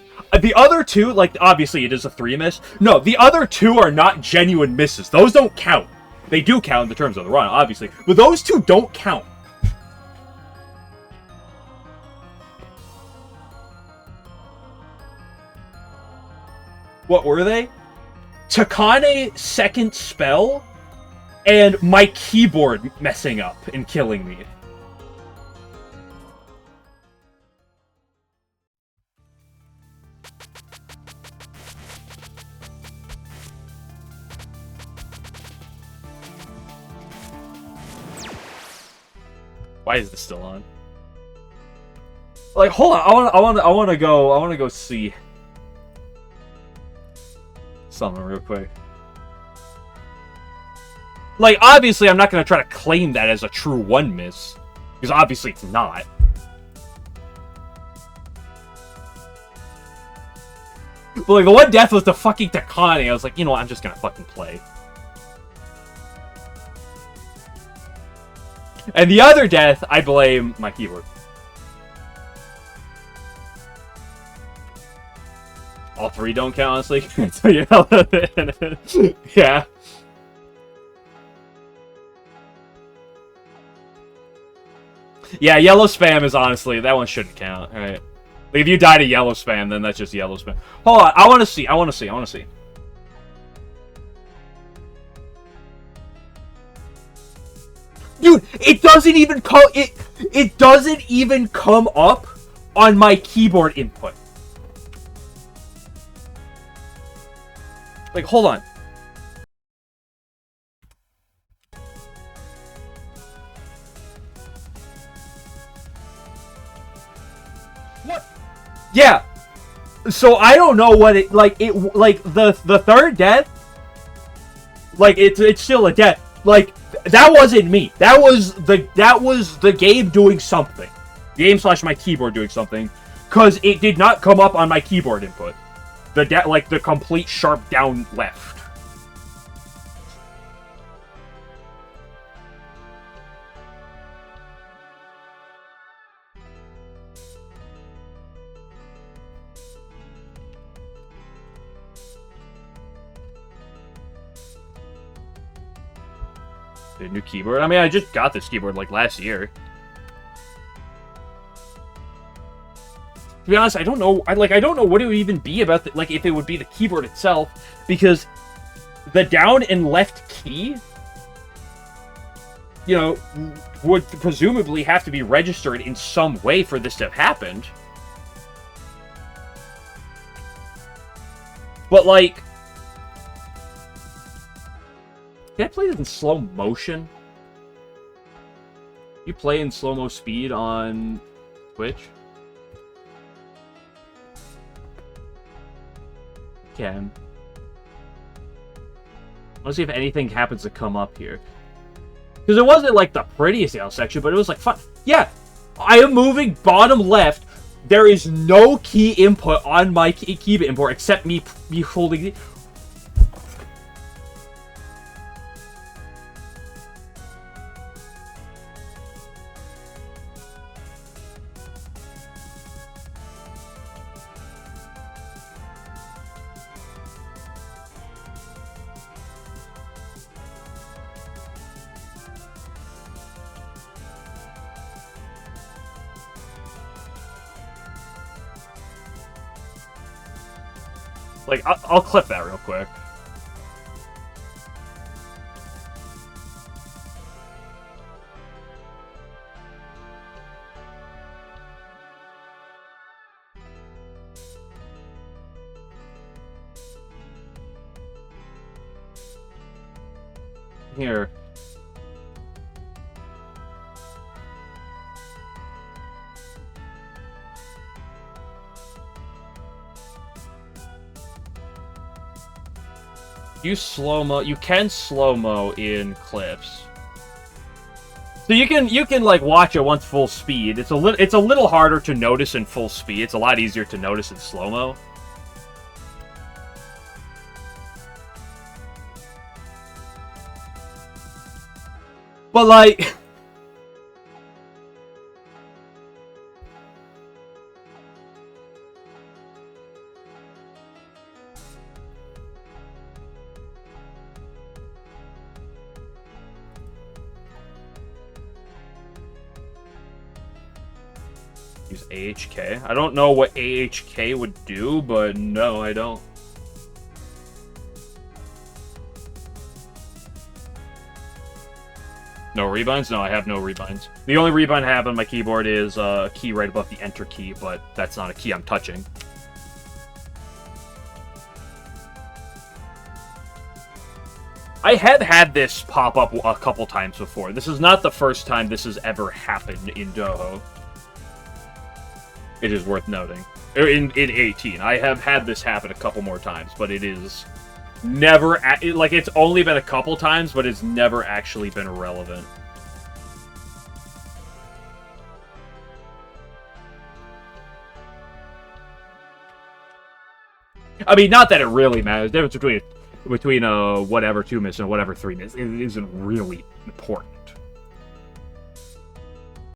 The other two, like, obviously it is a 3-miss. No, the other two are not genuine misses. Those don't count. They do count in the terms of the run, obviously. But those two don't count. What were they? Takane second spell, and my keyboard messing up and killing me. Why is this still on? Like, hold on. I want to go see something real quick. Like, obviously, I'm not gonna try to claim that as a true 1-miss, because obviously it's not. But like, the one death was the fucking Takane. I was like, you know what? I'm just gonna fucking play. And the other death, I blame my keyboard. All 3 don't count, honestly. So, yeah. Yeah. Yeah, yellow spam is honestly, that one shouldn't count, right? Like, if you die to yellow spam, then that's just yellow spam. Hold on, I want to see. Dude, it doesn't even it doesn't even come up on my keyboard input. Like, hold on. What? Yeah. So I don't know what it like the third death. Like it's still a death. Like that wasn't me. That was the game doing something. Game / my keyboard doing something, cuz it did not come up on my keyboard input. The complete sharp down left. The new keyboard. I mean, I just got this keyboard like last year. To be honest, I don't know. I don't know what it would even be about the, like if it would be the keyboard itself, because the down and left key, you know, would presumably have to be registered in some way for this to have happened. But like, can I play this in slow motion? You play in slow-mo speed on Twitch? Can. Let's see if anything happens to come up here. Because it wasn't like the prettiest yellow section, but it was like fun. Yeah, I am moving bottom left. There is no key input on my keyboard input except me holding it. Like, I'll clip that real quick. Here. You can slow-mo in clips. So you can like watch it once full speed. It's a little harder to notice in full speed. It's a lot easier to notice in slow-mo. But like use AHK. I don't know what AHK would do, but no, I don't. No rebinds? No, I have no rebinds. The only rebind I have on my keyboard is a key right above the enter key, but that's not a key I'm touching. I have had this pop up a couple times before. This is not the first time this has ever happened in Touhou. It is worth noting. In 18. I have had this happen a couple more times, but it is never... like, it's only been a couple times, but it's never actually been relevant. I mean, not that it really matters. The difference between whatever 2 minutes and whatever 3 minutes, it isn't really important.